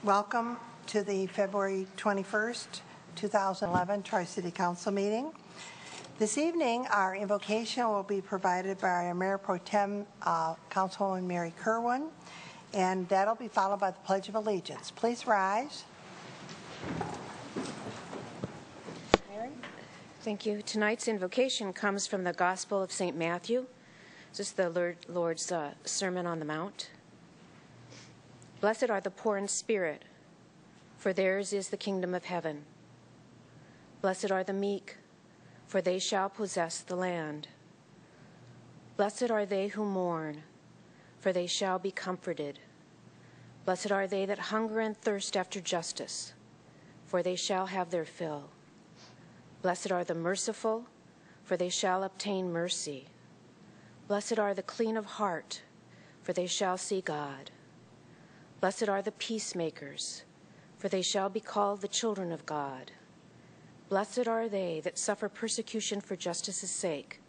Welcome to the February 21st, 2011 Tri-City Council meeting. This evening, our invocation will be provided by our Mayor Pro Tem, Councilwoman Mary Kerwin, and that'll be followed by the Pledge of Allegiance. Please rise. Mary? Thank you. Tonight's invocation comes from the Gospel of St. Matthew. This is the Lord's Sermon on the Mount. Blessed are the poor in spirit, for theirs is the kingdom of heaven. Blessed are the meek, for they shall possess the land. Blessed are they who mourn, for they shall be comforted. Blessed are they that hunger and thirst after justice, for they shall have their fill. Blessed are the merciful, for they shall obtain mercy. Blessed are the clean of heart, for they shall see God. Blessed are the peacemakers, for they shall be called the children of God. Blessed are they that suffer persecution for justice's sake,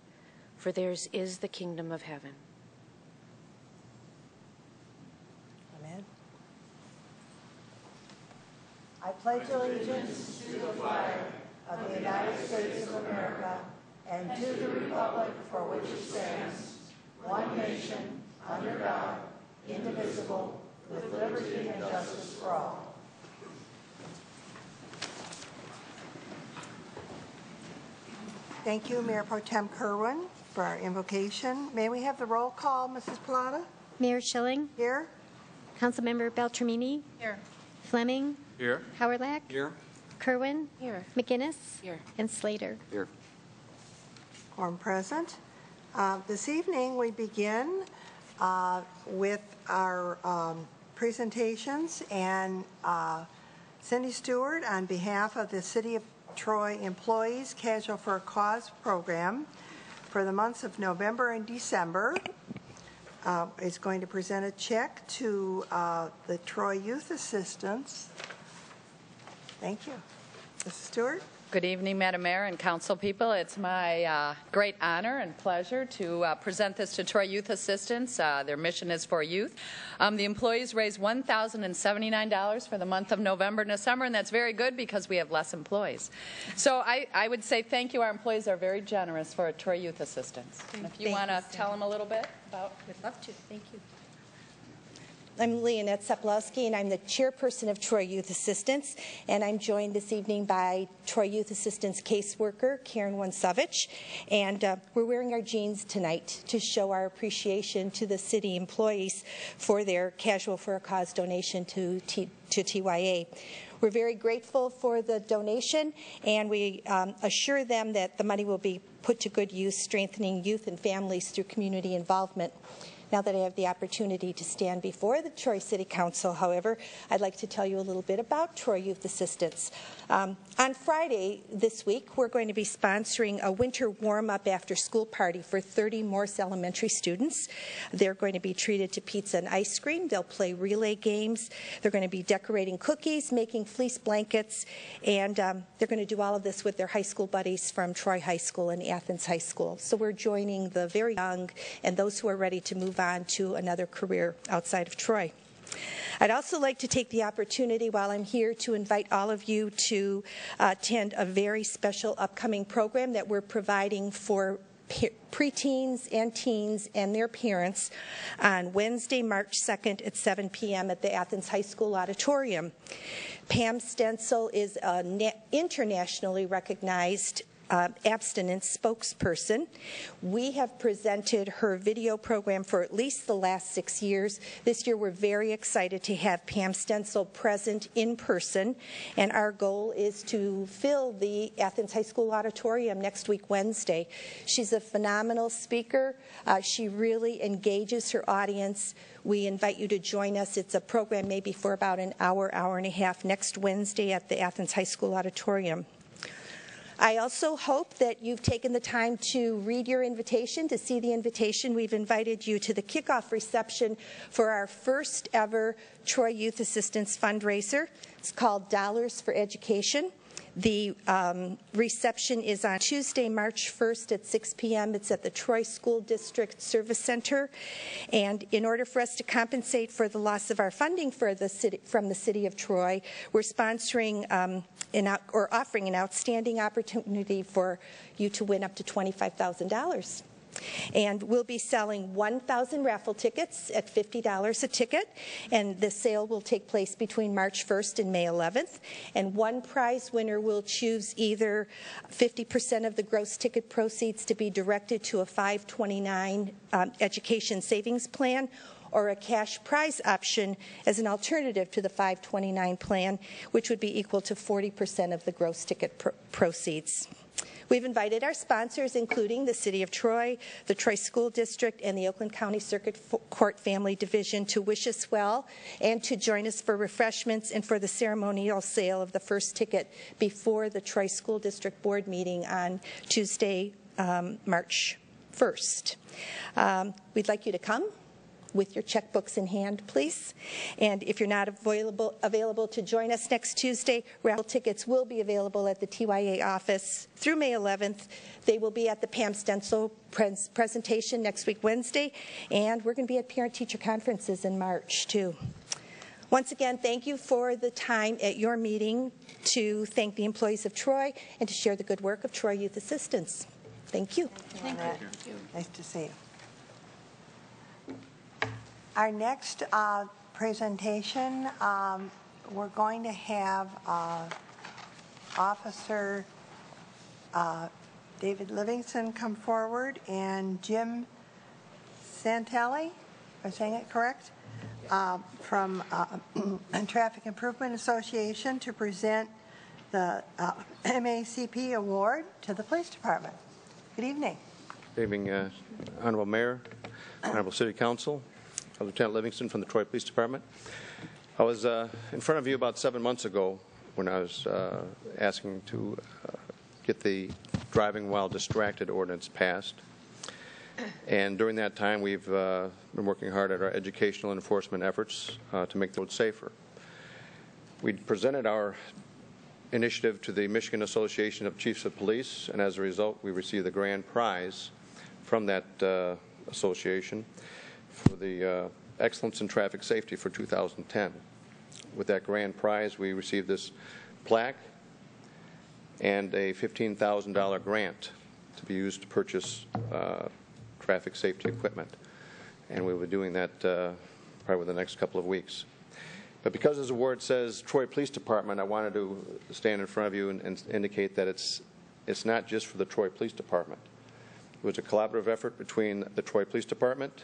for theirs is the kingdom of heaven. Amen. I pledge allegiance to the flag of the United States of America and to the republic for which it stands, one nation, under God, indivisible, with liberty and justice for all. Thank you, Mayor Pro Tem Kerwin, for our invocation. May we have the roll call, Mrs. Plata? Mayor Schilling. Here. Councilmember Beltramini. Here. Fleming. Here. Howard-Lack. Here. Kerwin. Here. McGinnis. Here. And Slater. Here. Quorum present. This evening we begin with our presentations, and Cindy Stewart, on behalf of the City of Troy Employees Casual for a Cause program for the months of November and December, is going to present a check to the Troy Youth Assistance. Thank you. Mrs. Stewart? Good evening, Madam Mayor and council people. It's my great honor and pleasure to present this to Troy Youth Assistance. Their mission is for youth. The employees raised $1,079 for the month of November and December, and that's very good because we have less employees. So I would say thank you. Our employees are very generous for Troy Youth Assistance. And if you want to tell them a little bit about... We'd love to. Thank you. I'm Leonette Seplowski, and I'm the chairperson of Troy Youth Assistance, and I'm joined this evening by Troy Youth Assistance caseworker Karen Wansovich, and we're wearing our jeans tonight to show our appreciation to the city employees for their Casual for a Cause donation to TYA. We're very grateful for the donation, and we assure them that the money will be put to good use, strengthening youth and families through community involvement. Now that I have the opportunity to stand before the Troy City Council, however, I'd like to tell you a little bit about Troy Youth Assistance. On Friday this week, we're going to be sponsoring a winter warm-up after-school party for 30 Morse Elementary students. They're going to be treated to pizza and ice cream. They'll play relay games. They're going to be decorating cookies, making fleece blankets, and they're going to do all of this with their high school buddies from Troy High School and Athens High School. So we're joining the very young and those who are ready to move on to another career outside of Troy. I'd also like to take the opportunity while I'm here to invite all of you to attend a very special upcoming program that we're providing for preteens and teens and their parents on Wednesday, March 2nd at 7 p.m. at the Athens High School Auditorium. Pam Stencil is an internationally recognized abstinence spokesperson. We have presented her video program for at least the last 6 years. This year we're very excited to have Pam Stencil present in person, and our goal is to fill the Athens High School Auditorium next week, Wednesday. She's a phenomenal speaker. She really engages her audience. We invite you to join us. It's a program maybe for about an hour, hour and a half next Wednesday at the Athens High School Auditorium. I also hope that you've taken the time to read your invitation, to see the invitation. We've invited you to the kickoff reception for our first ever Troy Youth Assistance fundraiser. It's called Dollars for Education. The reception is on Tuesday, March 1st at 6 p.m. It's at the Troy School District Service Center. And in order for us to compensate for the loss of our funding for the city, from the City of Troy, we're sponsoring offering an outstanding opportunity for you to win up to $25,000. And we'll be selling 1,000 raffle tickets at $50 a ticket, and the sale will take place between March 1st and May 11th. And one prize winner will choose either 50% of the gross ticket proceeds to be directed to a 529 education savings plan, or a cash prize option as an alternative to the 529 plan, which would be equal to 40% of the gross ticket proceeds. We've invited our sponsors, including the City of Troy, the Troy School District, and the Oakland County Circuit Court Family Division to wish us well and to join us for refreshments and for the ceremonial sale of the first ticket before the Troy School District Board meeting on Tuesday, March 1st. We'd like you to come with your checkbooks in hand, please. And if you're not available to join us next Tuesday, raffle tickets will be available at the TYA office through May 11th. They will be at the Pam Stencil presentation next week, Wednesday, and we're going to be at parent-teacher conferences in March, too. Once again, thank you for the time at your meeting to thank the employees of Troy and to share the good work of Troy Youth Assistance. Thank you. Thank you. Nice to see you. Our next presentation, we're going to have Officer David Livingston come forward and Jim Santelli, am I saying it correct? From Traffic Improvement Association to present the MACP award to the police department. Good evening. Good evening, Honorable Mayor, Honorable City Council. Lieutenant Livingston from the Troy Police Department. I was in front of you about 7 months ago when I was asking to get the driving while distracted ordinance passed. And during that time, we've been working hard at our educational enforcement efforts to make the road safer. We presented our initiative to the Michigan Association of Chiefs of Police, and as a result, we received the grand prize from that association for the Excellence in Traffic Safety for 2010. With that grand prize, we received this plaque and a $15,000 grant to be used to purchase traffic safety equipment. And we'll be doing that probably within the next couple of weeks. But because this award says Troy Police Department, I wanted to stand in front of you and indicate that it's not just for the Troy Police Department. It was a collaborative effort between the Troy Police Department,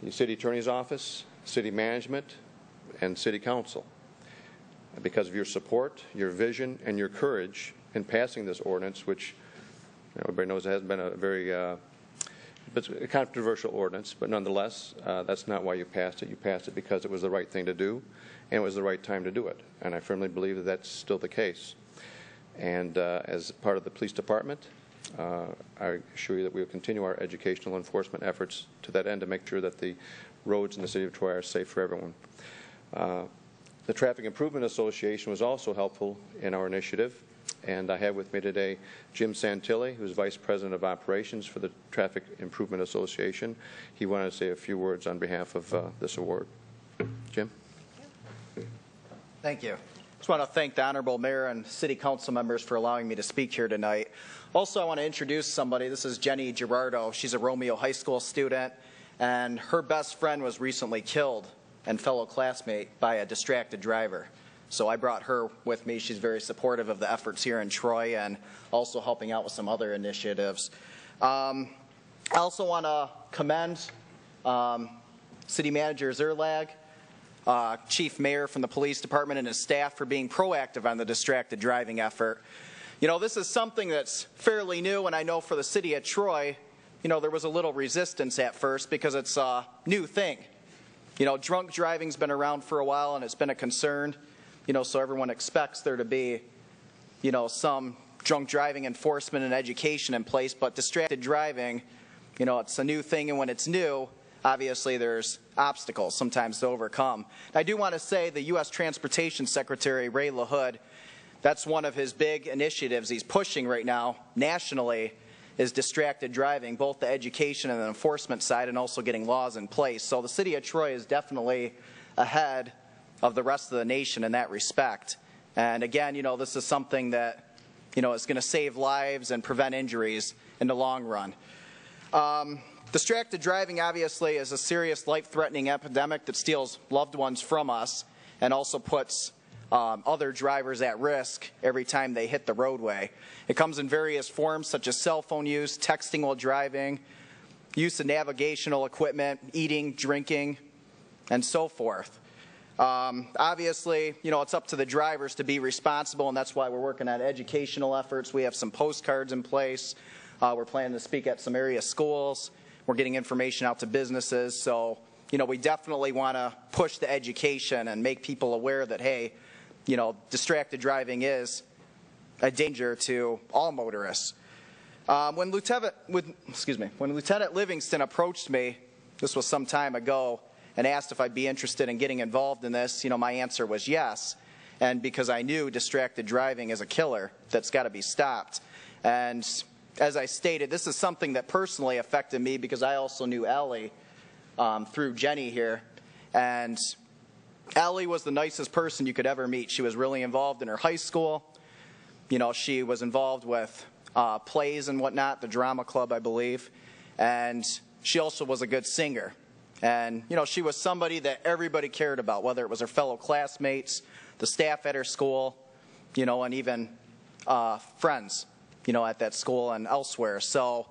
the City Attorney's Office, City Management, and City Council. Because of your support, your vision, and your courage in passing this ordinance, which everybody knows it hasn't been a very it's a controversial ordinance, but nonetheless, that's not why you passed it. You passed it because it was the right thing to do, and it was the right time to do it. And I firmly believe that that's still the case. And as part of the police department, I assure you that we will continue our educational enforcement efforts to that end to make sure that the roads in the City of Troy are safe for everyone. The Traffic Improvement Association was also helpful in our initiative, and I have with me today Jim Santilli, who's Vice President of Operations for the Traffic Improvement Association. He wanted to say a few words on behalf of this award. Jim? Thank you. I just want to thank the Honorable Mayor and City Council members for allowing me to speak here tonight. Also, I want to introduce somebody. This is Jenny Girardo. She's a Romeo High School student, and her best friend was recently killed and fellow classmate by a distracted driver. So I brought her with me. She's very supportive of the efforts here in Troy and also helping out with some other initiatives. I also want to commend City Manager Zerlag, Chief Mayor from the Police Department and his staff for being proactive on the distracted driving effort. You know, this is something that's fairly new, and I know for the city of Troy, you know, there was a little resistance at first because it's a new thing. You know, drunk driving's been around for a while and it's been a concern, you know, so everyone expects there to be, you know, some drunk driving enforcement and education in place, but distracted driving, you know, it's a new thing, and when it's new, obviously there's obstacles sometimes to overcome. I do want to say the U.S. Transportation Secretary, Ray LaHood, that's one of his big initiatives he's pushing right now nationally, is distracted driving, both the education and the enforcement side, and also getting laws in place. So the city of Troy is definitely ahead of the rest of the nation in that respect. And again, this is something that, is going to save lives and prevent injuries in the long run. Distracted driving, obviously, is a serious life-threatening epidemic that steals loved ones from us and also puts other drivers at risk every time they hit the roadway. It comes in various forms, such as cell phone use, texting while driving, use of navigational equipment, eating, drinking, and so forth. Obviously, it's up to the drivers to be responsible, and that's why we're working on educational efforts. We have some postcards in place. We're planning to speak at some area schools. We're getting information out to businesses. So, we definitely want to push the education and make people aware that, hey, distracted driving is a danger to all motorists. When Lieutenant Livingston approached me, this was some time ago, and asked if I'd be interested in getting involved in this, my answer was yes. And because I knew distracted driving is a killer that's got to be stopped. And as I stated, this is something that personally affected me because I also knew Allie through Jenny here. And Allie was the nicest person you could ever meet. She was really involved in her high school. She was involved with plays and whatnot, the drama club, I believe. And she also was a good singer. And, she was somebody that everybody cared about, whether it was her fellow classmates, the staff at her school, and even friends, at that school and elsewhere. So,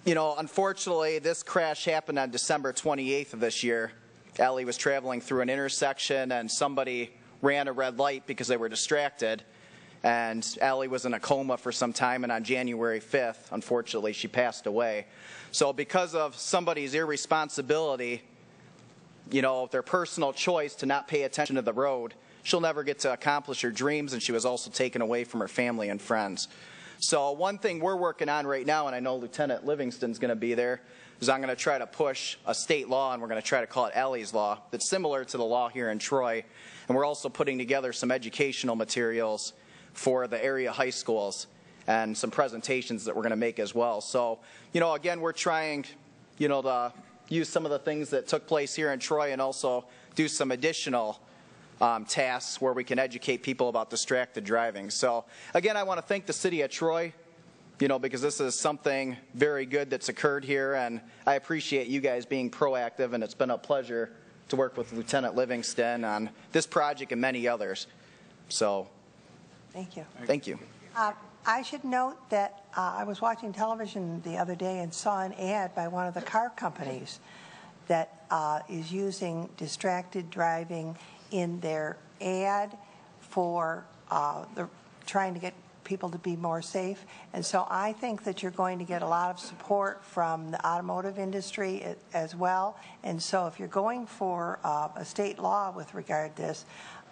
unfortunately, this crash happened on December 28th of this year. Allie was traveling through an intersection, and somebody ran a red light because they were distracted. And Allie was in a coma for some time, and on January 5th, unfortunately, she passed away. So because of somebody's irresponsibility, their personal choice to not pay attention to the road, she'll never get to accomplish her dreams, and she was also taken away from her family and friends. So one thing we're working on right now, and I know Lieutenant Livingston's going to be there, is I'm going to try to push a state law, and we're going to try to call it Allie's Law, that's similar to the law here in Troy. And we're also putting together some educational materials for the area high schools and some presentations that we're going to make as well. So, again, we're trying, to use some of the things that took place here in Troy and also do some additional tasks where we can educate people about distracted driving. So, again, I want to thank the city of Troy, because this is something very good that's occurred here, and I appreciate you guys being proactive, and it's been a pleasure to work with Lieutenant Livingston on this project and many others. So, thank you. Thank you. I should note that I was watching television the other day and saw an ad by one of the car companies that is using distracted driving in their ad for trying to get people to be more safe. And so I think that you're going to get a lot of support from the automotive industry as well. And so if you're going for a state law with regard to this,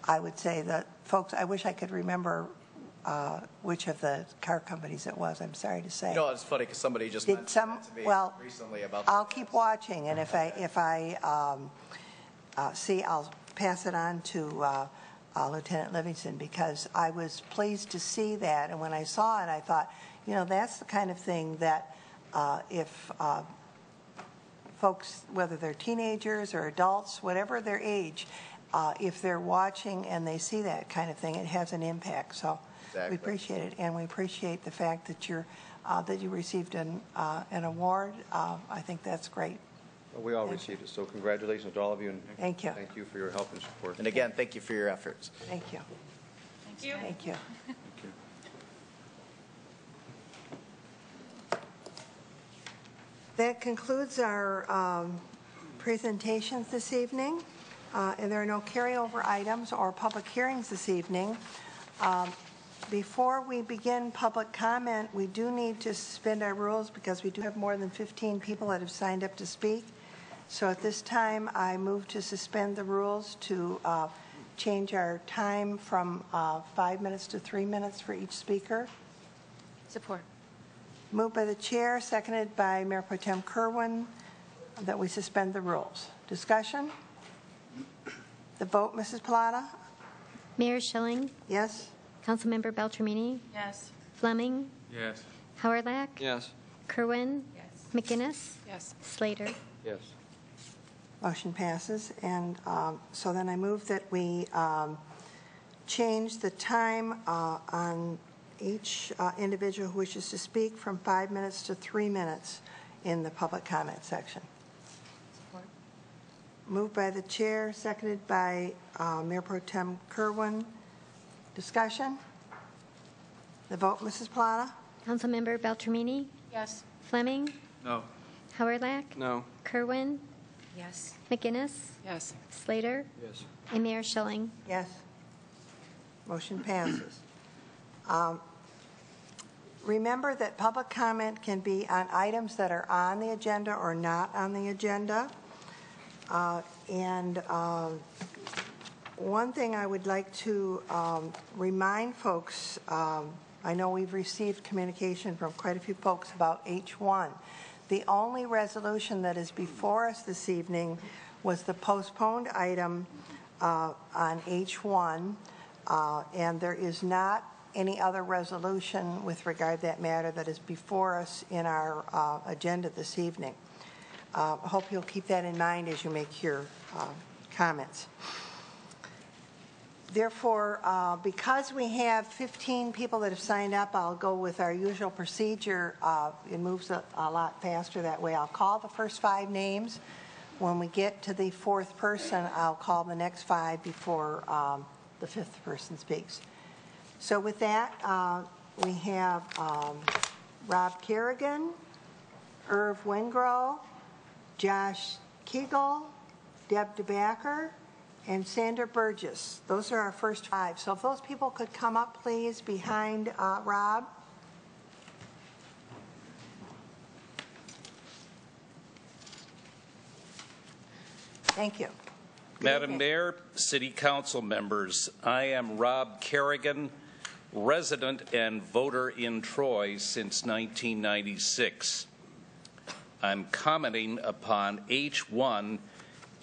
I would say that, folks, I wish I could remember which of the car companies it was. I'm sorry to say. It's funny because somebody just mentioned that to me recently about that. I'll keep watching, and if I see, I'll pass it on to Lieutenant Livingston, because I was pleased to see that, and when I saw it, I thought, that's the kind of thing that if folks, whether they're teenagers or adults, whatever their age, if they're watching and they see that kind of thing, it has an impact. So exactly. We appreciate it, and we appreciate the fact that you received an award. I think that's great. Well, we all received it, so congratulations to all of you, and thank you. Thank you for your help and support. And again, thank you for your efforts. Thank you. Thank you. Thank you. Thank you. That concludes our presentations this evening. And there are no carryover items or public hearings this evening. Before we begin public comment, we do need to suspend our rules because we do have more than 15 people that have signed up to speak. So at this time, I move to suspend the rules to change our time from 5 minutes to 3 minutes for each speaker. Support. Moved by the chair, seconded by Mayor Pro Tem Kerwin, that we suspend the rules. Discussion? The vote, Mrs. Plata? Mayor Schilling, Yes? Councilmember Beltramini, Yes. Fleming, Yes. Howerlack, Yes. Kerwin, Yes. McGinnis, Yes. Slater. Yes. Motion passes. And so then I move that we change the time on each individual who wishes to speak from 5 minutes to 3 minutes in the public comment section. Support. Moved by the chair, seconded by Mayor Pro Tem Kerwin. Discussion? The vote, Mrs. Plata? Councilmember Beltramini, Yes. Fleming, No. Howerlack, No. Kerwin, Yes. McGinnis, Yes. Slater, Yes. and Mayor Schilling. Yes. Motion passes. Remember that public comment can be on items that are on the agenda or not on the agenda. And one thing I would like to remind folks, I know we've received communication from quite a few folks about H1. The only resolution that is before us this evening was the postponed item on H1, and there is not any other resolution with regard to that matter that is before us in our agenda this evening. I hope you'll keep that in mind as you make your comments. Therefore, because we have 15 people that have signed up, I'll go with our usual procedure. It moves a lot faster that way. I'll call the first 5 names. When we get to the 4th person, I'll call the next 5 before the 5th person speaks. So with that, we have Rob Kerrigan, Irv Wingrove, Josh Kegel, Deb DeBacker, and Sandra Burgess. Those are our first 5. So if those people could come up, please, behind Rob. Thank you. Good Madam evening. Mayor, City Council members, I am Rob Kerrigan, resident and voter in Troy since 1996. I'm commenting upon H1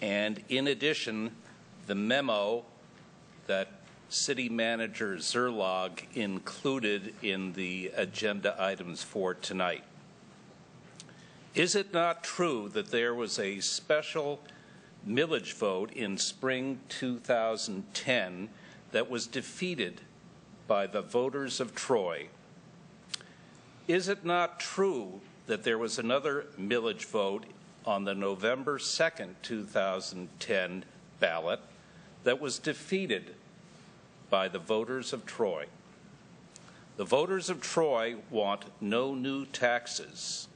and, in addition, the memo that City Manager Zerlog included in the agenda items for tonight. Is it not true that there was a special millage vote in spring 2010 that was defeated by the voters of Troy? Is it not true that there was another millage vote on the November 2nd, 2010 ballot that was defeated by the voters of Troy? The voters of Troy want no new taxes.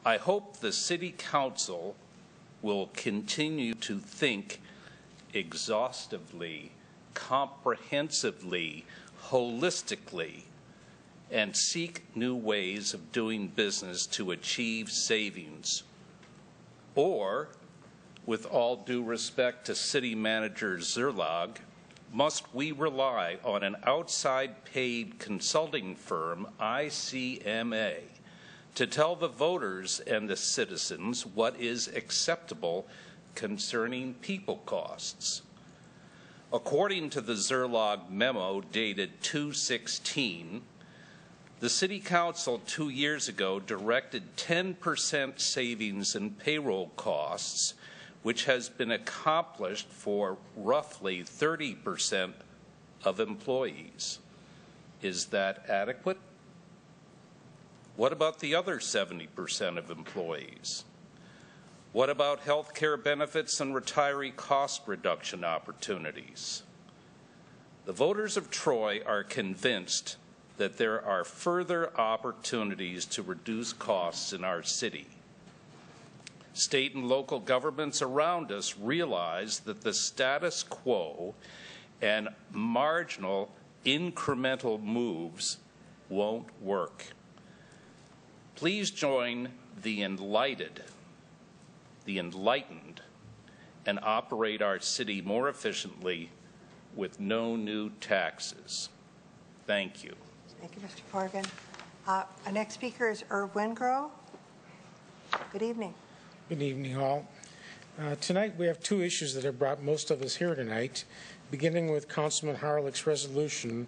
I hope the City Council will continue to think exhaustively, comprehensively, holistically, and seek new ways of doing business to achieve savings. Or, with all due respect to City Manager Zerlog, must we rely on an outside paid consulting firm, ICMA, to tell the voters and the citizens what is acceptable concerning people costs? According to the Zerlog memo dated 2/16, the City Council 2 years ago directed 10% savings in payroll costs, which has been accomplished for roughly 30% of employees. Is that adequate? What about the other 70% of employees? What about health care benefits and retiree cost reduction opportunities? The voters of Troy are convinced that there are further opportunities to reduce costs in our city. State and local governments around us realize that the status quo and marginal incremental moves won't work. Please join the enlightened, and operate our city more efficiently with no new taxes. Thank you. Thank you, Mr. Corrigan. Our next speaker is Irv Wingrove. Good evening. Good evening, all. Tonight we have 2 issues that have brought most of us here tonight. beginning with Councilman Harlick's resolution,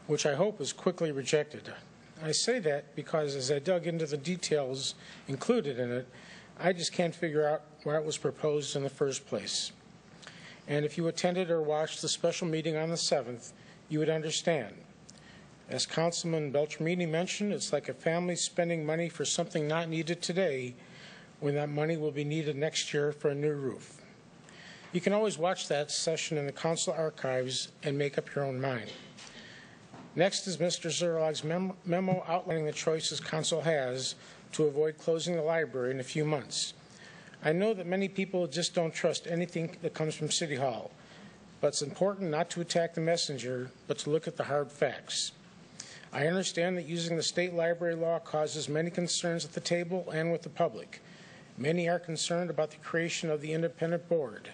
which I hope is quickly rejected. I say that because as I dug into the details included in it, I just can't figure out why it was proposed in the first place. And if you attended or watched the special meeting on the 7th, you would understand. As Councilman Beltramini mentioned, it's like a family spending money for something not needed today when that money will be needed next year for a new roof. You can always watch that session in the council archives and make up your own mind. Next is Mr. Zerlog's memo outlining the choices council has to avoid closing the library in a few months. I know that many people just don't trust anything that comes from City Hall, but it's important not to attack the messenger, but to look at the hard facts. I understand that using the state library law causes many concerns at the table and with the public. Many are concerned about the creation of the independent board.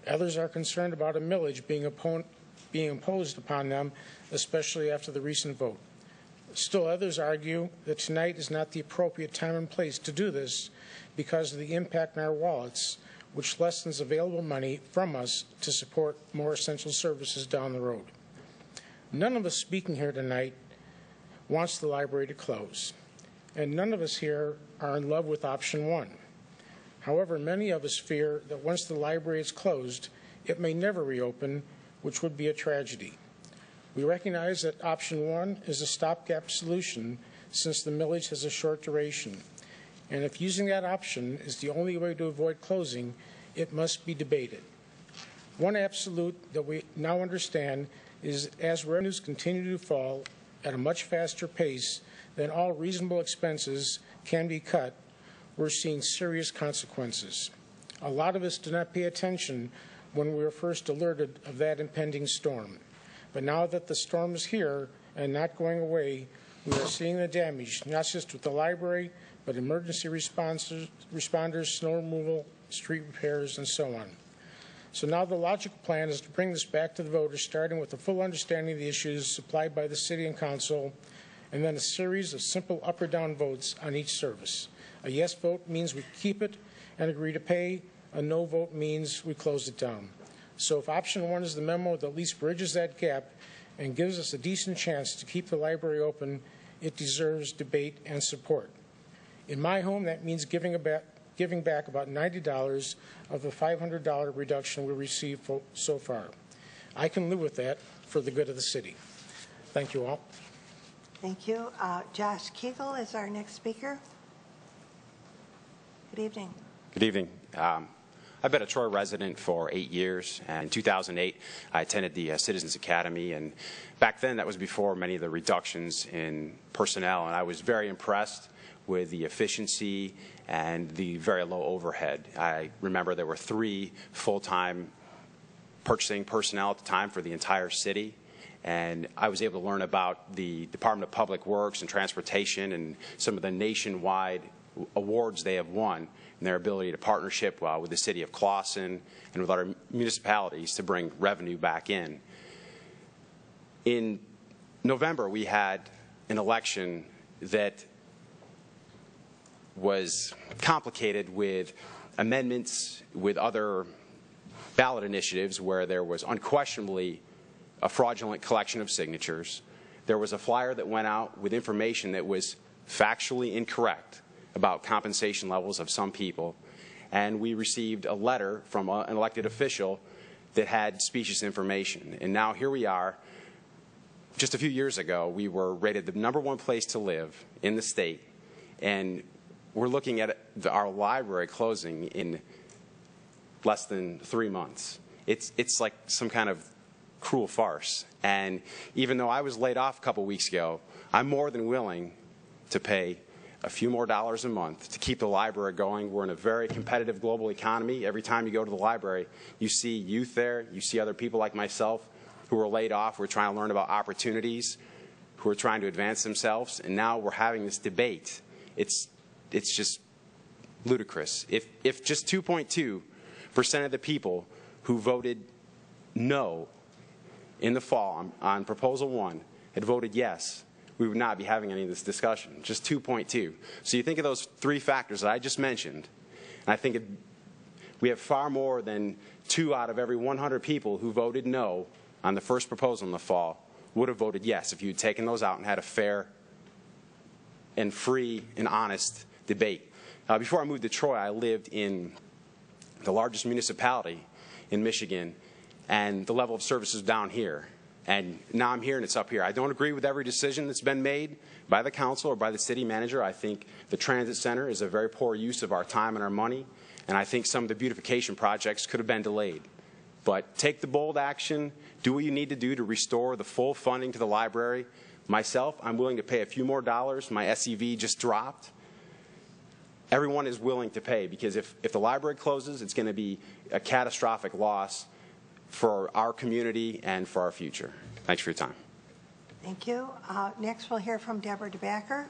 Others are concerned about a millage being imposed upon them, especially after the recent vote. Still others argue that tonight is not the appropriate time and place to do this because of the impact on our wallets, which lessens available money from us to support more essential services down the road. None of us speaking here tonight wants the library to close, and none of us here are in love with option one. However, many of us fear that once the library is closed, it may never reopen, which would be a tragedy. We recognize that option one is a stopgap solution since the millage has a short duration. And if using that option is the only way to avoid closing, it must be debated. One absolute that we now understand is as revenues continue to fall at a much faster pace than all reasonable expenses can be cut, we're seeing serious consequences. A lot of us did not pay attention when we were first alerted of that impending storm. But now that the storm is here and not going away, we are seeing the damage, not just with the library, but emergency responders, snow removal, street repairs, and so on. So now the logical plan is to bring this back to the voters, starting with a full understanding of the issues supplied by the city and council, and then a series of simple up or down votes on each service. A yes vote means we keep it and agree to pay. A no vote means we close it down. So if option one is the memo that at least bridges that gap and gives us a decent chance to keep the library open, it deserves debate and support. In my home, that means giving back about $90 of the $500 reduction we received so far. I can live with that for the good of the city. Thank you all. Thank you. Josh Kegel is our next speaker. Good evening. Good evening. I've been a Troy resident for 8 years, and in 2008 I attended the Citizens Academy, and back then that was before many of the reductions in personnel, and I was very impressed with the efficiency and the very low overhead. I remember there were 3 full-time purchasing personnel at the time for the entire city, and I was able to learn about the Department of Public Works and Transportation and some of the nationwide awards they have won and their ability to partnership with the city of Clawson and with other municipalities to bring revenue back in. In November, we had an election that was complicated with amendments, with other ballot initiatives where there was unquestionably a fraudulent collection of signatures. There was a flyer that went out with information that was factually incorrect about compensation levels of some people, and we received a letter from an elected official that had specious information. And now here we are. Just a few years ago, we were rated the #1 place to live in the state, and we're looking at our library closing in less than 3 months. It's like some kind of cruel farce. And even though I was laid off a couple weeks ago, I'm more than willing to pay a few more dollars a month to keep the library going. We're in a very competitive global economy. Every time you go to the library, you see youth there, you see other people like myself who are laid off, who are trying to learn about opportunities, who are trying to advance themselves, and now we're having this debate. It's just ludicrous. If just 2.2% of the people who voted no in the fall on Proposal 1 had voted yes, we would not be having any of this discussion, just 2.2. So you think of those 3 factors that I just mentioned, and I think we have far more than 2 out of every 100 people who voted no on the first proposal in the fall would have voted yes if you had taken those out and had a fair and free and honest debate. Before I moved to Troy, I lived in the largest municipality in Michigan, and the level of service is down here. And now I'm here and it's up here. I don't agree with every decision that's been made by the council or by the city manager. I think the transit center is a very poor use of our time and our money, and I think some of the beautification projects could have been delayed. But take the bold action, do what you need to do to restore the full funding to the library. Myself, I'm willing to pay a few more dollars. My SEV just dropped. Everyone is willing to pay, because if the library closes, it's going to be a catastrophic loss for our community and for our future. Thanks for your time. Thank you. Next, we'll hear from Deborah DeBacker.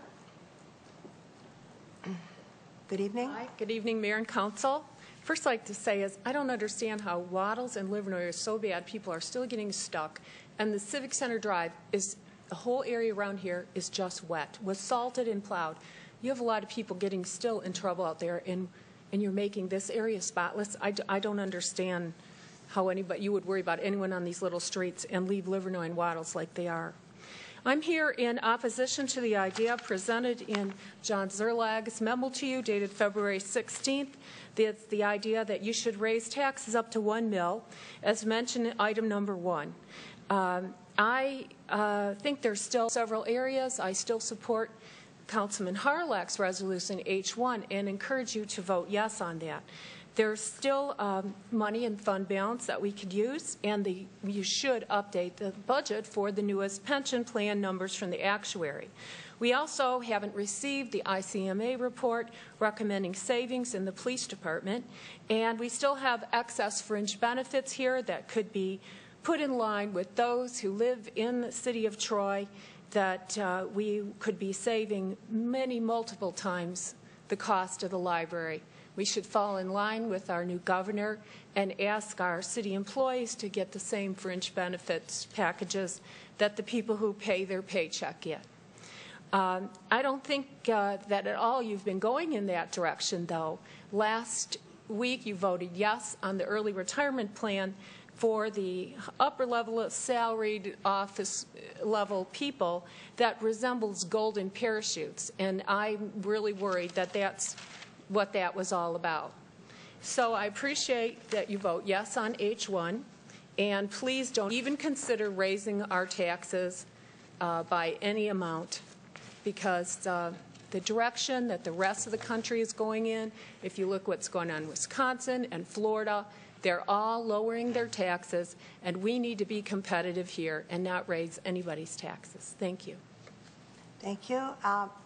Good evening. Hi. Good evening, Mayor and Council. First, I'd like to say is I don't understand how Waddles and Livernois are so bad. People are still getting stuck. And the Civic Center Drive is, the whole area around here is just wet, was salted and plowed. You have a lot of people getting still in trouble out there, and you're making this area spotless. I don't understand how you would worry about anyone on these little streets and leave Livernois and Waddles like they are. I'm here in opposition to the idea presented in John Zerlag's memo to you dated February 16th. It's the idea that you should raise taxes up to $1 million, as mentioned in item number 1. I think there's still several areas. I still support Councilman Harlach's resolution H1 and encourage you to vote yes on that. There's still money in fund balance that we could use, and you should update the budget for the newest pension plan numbers from the actuary. We also haven't received the ICMA report recommending savings in the police department, and we still have excess fringe benefits here that could be put in line with those who live in the city of Troy, that we could be saving multiple times the cost of the library. We should fall in line with our new governor and ask our city employees to get the same fringe benefits packages that the people who pay their paycheck get. I don't think that at all you've been going in that direction, though. Last week you voted yes on the early retirement plan for the upper level of salaried office level people that resembles golden parachutes, and I'm really worried that that's what that was all about. So I appreciate that you vote yes on H1, and please don't even consider raising our taxes by any amount, because the direction that the rest of the country is going in, if you look what's going on in Wisconsin and Florida, they're all lowering their taxes, and we need to be competitive here and not raise anybody's taxes. Thank you. Thank you.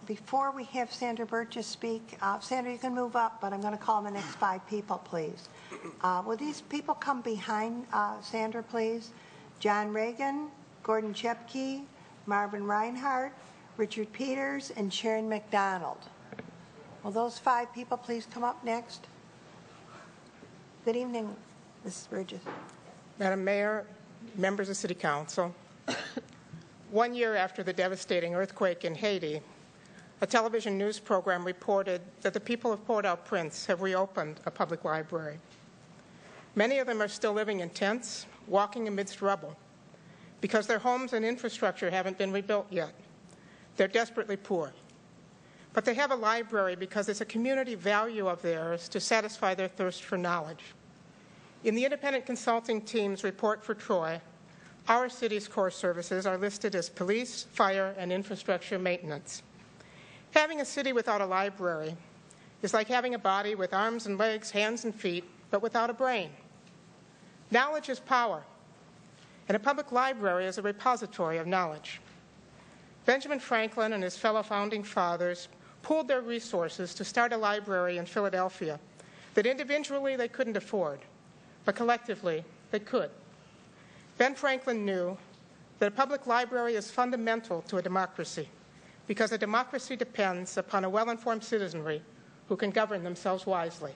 Before we have Sandra Burgess speak, Sandra, you can move up, but I'm going to call the next 5 people, please. Will these people come behind Sandra, please? John Reagan, Gordon Chepke, Marvin Reinhardt, Richard Peters, and Sharon McDonald. Will those 5 people please come up next? Good evening, Mrs. Burgess. Madam Mayor, members of City Council, 1 year after the devastating earthquake in Haiti, a television news program reported that the people of Port-au-Prince have reopened a public library. Many of them are still living in tents, walking amidst rubble, because their homes and infrastructure haven't been rebuilt yet. They're desperately poor. But they have a library because it's a community value of theirs to satisfy their thirst for knowledge. In the independent consulting team's report for Troy, our city's core services are listed as police, fire, and infrastructure maintenance. Having a city without a library is like having a body with arms and legs, hands and feet, but without a brain. Knowledge is power, and a public library is a repository of knowledge. Benjamin Franklin and his fellow founding fathers pooled their resources to start a library in Philadelphia that individually they couldn't afford, but collectively they could. Ben Franklin knew that a public library is fundamental to a democracy, because a democracy depends upon a well-informed citizenry who can govern themselves wisely.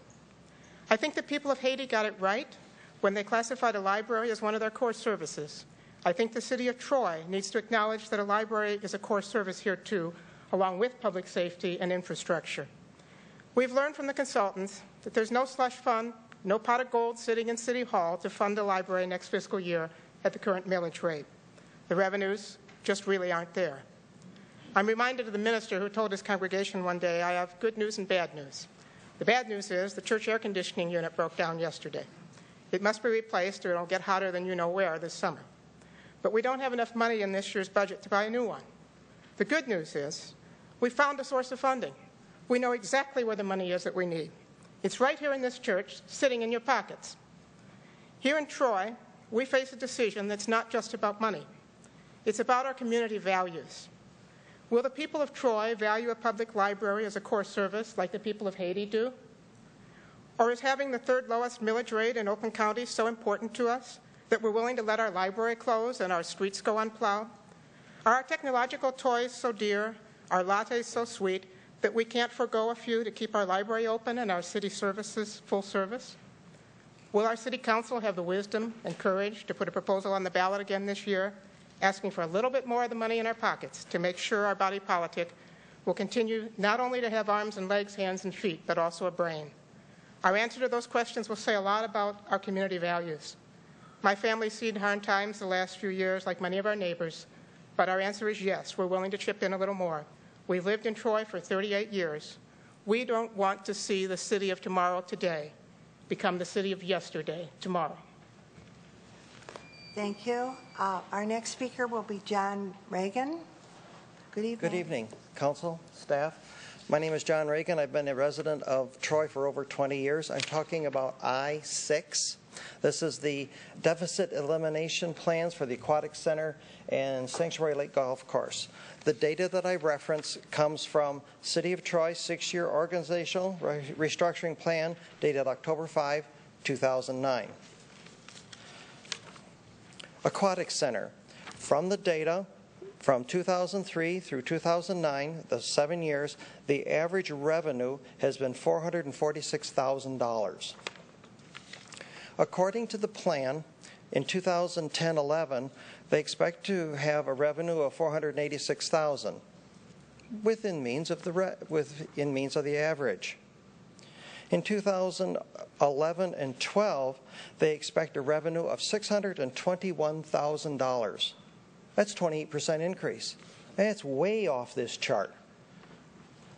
I think the people of Haiti got it right when they classified a library as one of their core services. I think the city of Troy needs to acknowledge that a library is a core service here too, along with public safety and infrastructure. We've learned from the consultants that there's no slush fund, no pot of gold sitting in City Hall to fund the library next fiscal year. at the current millage rate. The revenues just really aren't there. I'm reminded of the minister who told his congregation one day, I have good news and bad news. The bad news is the church air conditioning unit broke down yesterday. It must be replaced or it'll get hotter than you know where this summer. But we don't have enough money in this year's budget to buy a new one. The good news is we found a source of funding. We know exactly where the money is that we need. It's right here in this church, sitting in your pockets. Here in Troy, we face a decision that's not just about money. It's about our community values. Will the people of Troy value a public library as a core service like the people of Haiti do? Or is having the third lowest millage rate in Oakland County so important to us that we're willing to let our library close and our streets go unplowed? Are our technological toys so dear, our lattes so sweet, that we can't forego a few to keep our library open and our city services full service? Will our city council have the wisdom and courage to put a proposal on the ballot again this year, asking for a little bit more of the money in our pockets to make sure our body politic will continue not only to have arms and legs, hands and feet, but also a brain? Our answer to those questions will say a lot about our community values. My family's seen hard times the last few years, like many of our neighbors, but our answer is yes, we're willing to chip in a little more. We've lived in Troy for 38 years. We don't want to see the city of tomorrow today become the city of yesterday tomorrow. Thank you. Our next speaker will be John Reagan. Good evening. Good evening, council, staff. My name is John Reagan. I've been a resident of Troy for over 20 years. I'm talking about I-6. This is the deficit elimination plans for the Aquatic Center and Sanctuary Lake Golf Course. The data that I reference comes from City of Troy 6-year organizational restructuring plan dated October 5, 2009. Aquatic Center. From the data from 2003 through 2009, the 7 years, the average revenue has been $446,000. According to the plan, in 2010-11, they expect to have a revenue of $486,000, within means of the average. In 2011 and 12, they expect a revenue of $621,000. That's 28% increase. That's way off this chart.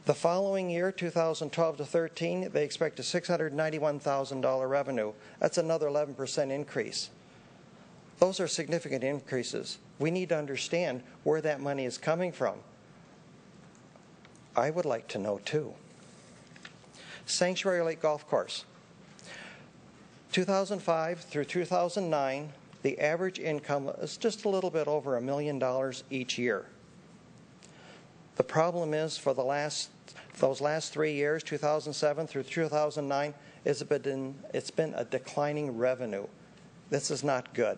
The following year, 2012 to 13, they expect a $691,000 revenue. That's another 11% increase. Those are significant increases. We need to understand where that money is coming from. I would like to know, too. Sanctuary Lake Golf Course. 2005 through 2009, the average income is just a little bit over $1 million each year. The problem is for those last 3 years, 2007 through 2009, it's been a declining revenue. This is not good.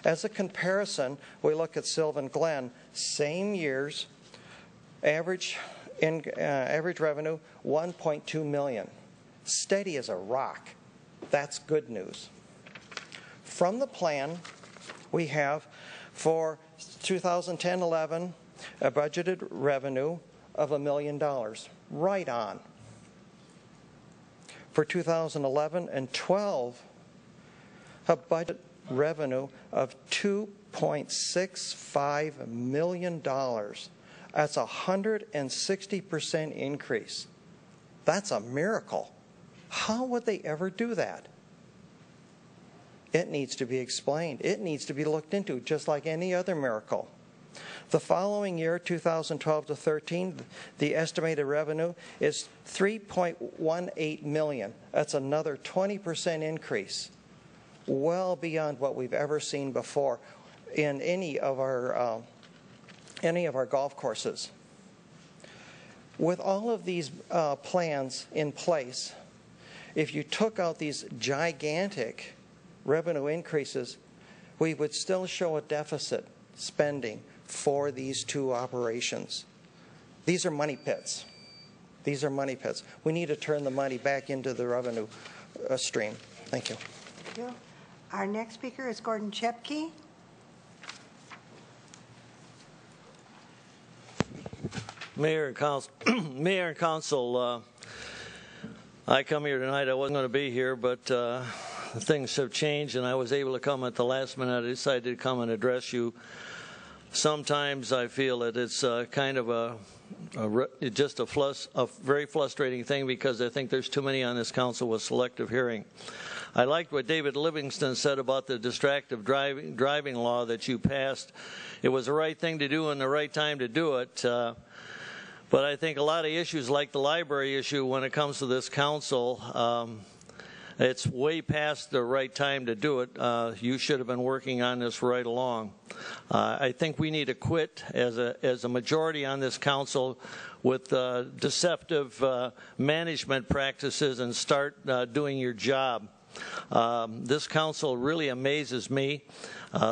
As a comparison, we look at Sylvan Glen, same years, average revenue, $1.2 million. Steady as a rock. That's good news. From the plan, we have for 2010-11 a budgeted revenue of $1 million. Right on. For 2011 and 12, a budget revenue of $2.65 million. That's a 160% increase. That's a miracle. How would they ever do that? It needs to be explained. It needs to be looked into, just like any other miracle. The following year, 2012 to 13, the estimated revenue is $3.18 million. That's another 20% increase, well beyond what we've ever seen before in any of our golf courses. With all of these plans in place, if you took out these gigantic revenue increases, we would still show a deficit spending for these two operations. These are money pits. These are money pits. We need to turn the money back into the revenue stream. Thank you. Thank you. Our next speaker is Gordon Chepke. Mayor and Council, I come here tonight. I wasn't going to be here, but things have changed, and I was able to come at the last minute. I decided to come and address you. Sometimes I feel that it's kind of just a very frustrating thing, because I think there's too many on this council with selective hearing. I liked what David Livingston said about the distracted driving law that you passed. It was the right thing to do and the right time to do it. But I think a lot of issues, like the library issue, when it comes to this council, it's way past the right time to do it. You should have been working on this right along. I think we need to quit as a majority on this council with deceptive management practices and start doing your job. This council really amazes me.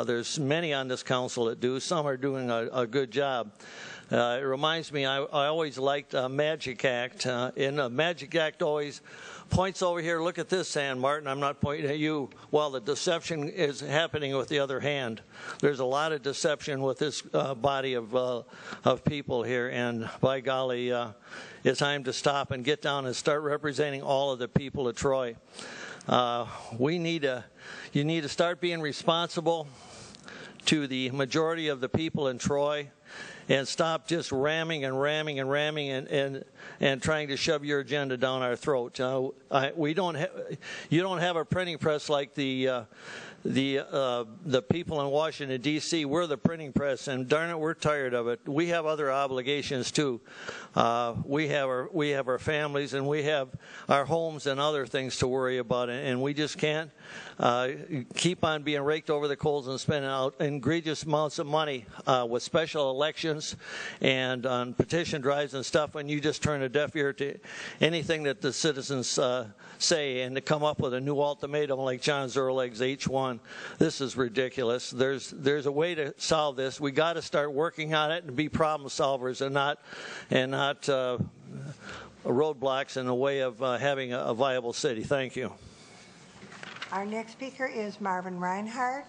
There's many on this council that do. Some are doing a good job. It reminds me, I always liked Magic Act. And Magic Act always points over here, look at this hand, Martin, I'm not pointing at you, while the deception is happening with the other hand. There's a lot of deception with this body of people here, and by golly, it's time to stop and get down and start representing all of the people of Troy. You need to start being responsible to the majority of the people in Troy, and stop just ramming and trying to shove your agenda down our throat. You don't have a printing press like the people in Washington, D.C. We're the printing press, and darn it, we're tired of it. We have other obligations too. We have our families, and we have our homes and other things to worry about, and we just can't keep on being raked over the coals and spending out egregious amounts of money with special elections and on petition drives and stuff, when you just turn a deaf ear to anything that the citizens say, and to come up with a new ultimatum like John Zerleg's H1. This is ridiculous. There's a way to solve this. We got to start working on it and be problem solvers, and not roadblocks in the way of having a viable city. Thank you. Our next speaker is Marvin Reinhardt.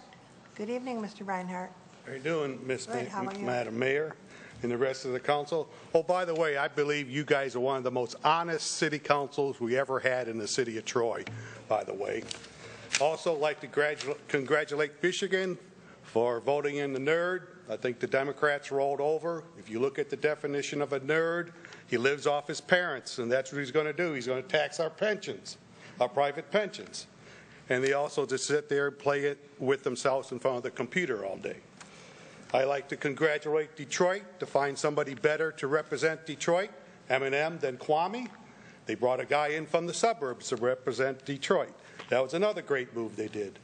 Good evening, Mr. Reinhardt. How are you doing, Madam Mayor, and the rest of the council? Oh, by the way, I believe you guys are one of the most honest city councils we ever had in the city of Troy, by the way. Also, like to congratulate Michigan for voting in the nerd. I think the Democrats rolled over. If you look at the definition of a nerd, he lives off his parents, and that's what he's going to do. He's going to tax our pensions, our private pensions. And they also just sit there and play it with themselves in front of the computer all day. I like to congratulate Detroit to find somebody better to represent Detroit, M&M, than Kwame. They brought a guy in from the suburbs to represent Detroit. That was another great move they did.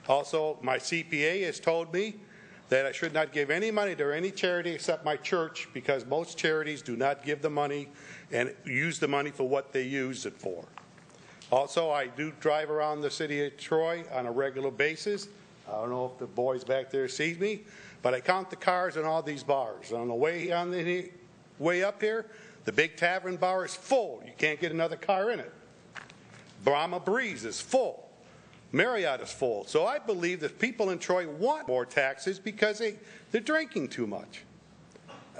Also, my CPA has told me that I should not give any money to any charity except my church, because most charities do not give the money and use the money for what they use it for. Also, I do drive around the city of Troy on a regular basis. I don't know if the boys back there see me, but I count the cars in all these bars. On the way up here, the Big Tavern bar is full. You can't get another car in it. Brahma Breeze is full. Marriott is full. So I believe that people in Troy want more taxes because they're drinking too much.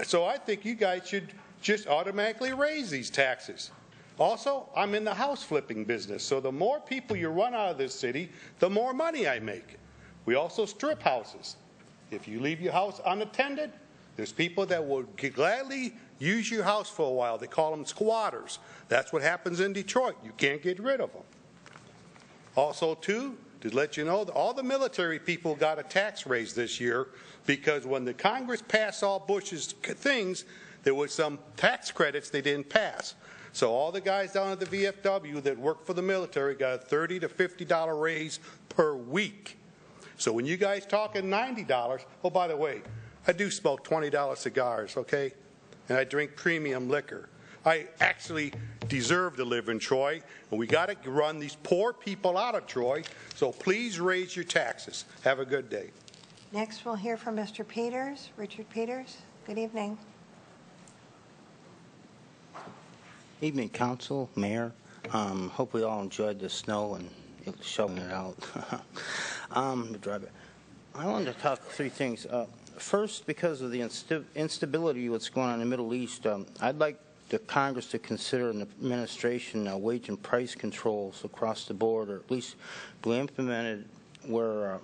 So I think you guys should just automatically raise these taxes. Also, I'm in the house flipping business, so the more people you run out of this city, the more money I make. We also strip houses. If you leave your house unattended, there's people that will gladly use your house for a while. They call them squatters. That's what happens in Detroit. You can't get rid of them. Also, too, to let you know, all the military people got a tax raise this year, because when the Congress passed all Bush's things, there was some tax credits they didn't pass. So all the guys down at the VFW that work for the military got a $30 to $50 raise per week. So when you guys talking $90, oh, by the way, I do smoke $20 cigars, okay? And I drink premium liquor. I actually deserve to live in Troy, and we got to run these poor people out of Troy, so please raise your taxes. Have a good day. Next, we'll hear from Mr. Peters, Richard Peters. Good evening. Evening, Council, Mayor. Hope we all enjoyed the snow and shoveling it out. I wanted to talk three things. First, because of the instability of what's going on in the Middle East, I'd like the Congress to consider an administration wage and price controls across the board, or at least be implemented where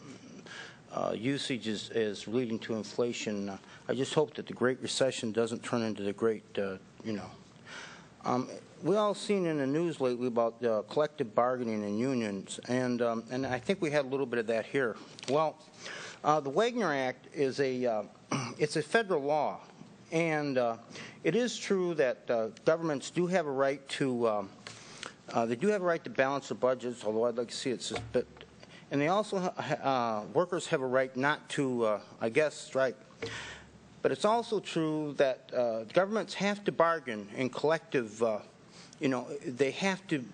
usage is leading to inflation. I just hope that the Great Recession doesn't turn into the Great, we all seen in the news lately about collective bargaining and unions, and I think we had a little bit of that here. Well, the Wagner Act is it's a federal law, and it is true that governments do have a right to balance their budgets, although I'd like to see it suspended. And they also workers have a right not to, I guess, strike. But it's also true that governments have to bargain in collective. They have to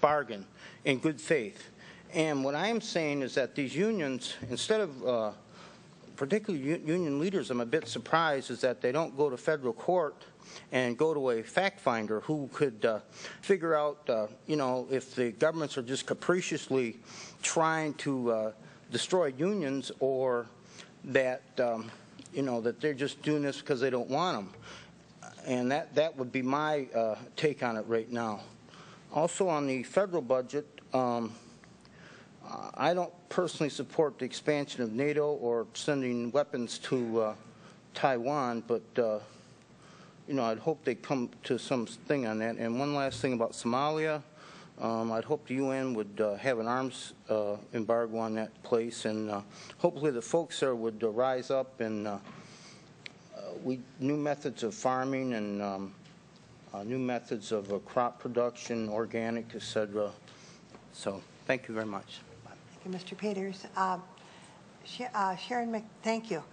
bargain in good faith. And what I am saying is that these unions, instead of particularly union leaders, I'm a bit surprised is that they don't go to federal court and go to a fact finder who could figure out, if the governments are just capriciously trying to destroy unions, or that that they're just doing this because they don't want them. And that would be my take on it right now. Also on the federal budget, I don't personally support the expansion of NATO or sending weapons to Taiwan, but I'd hope they come to something on that. And one last thing about Somalia, I'd hope the UN would have an arms embargo on that place, and hopefully the folks there would rise up and new methods of farming and new methods of crop production, organic, etc. So thank you very much. Thank you, Mr. Peters. Thank you.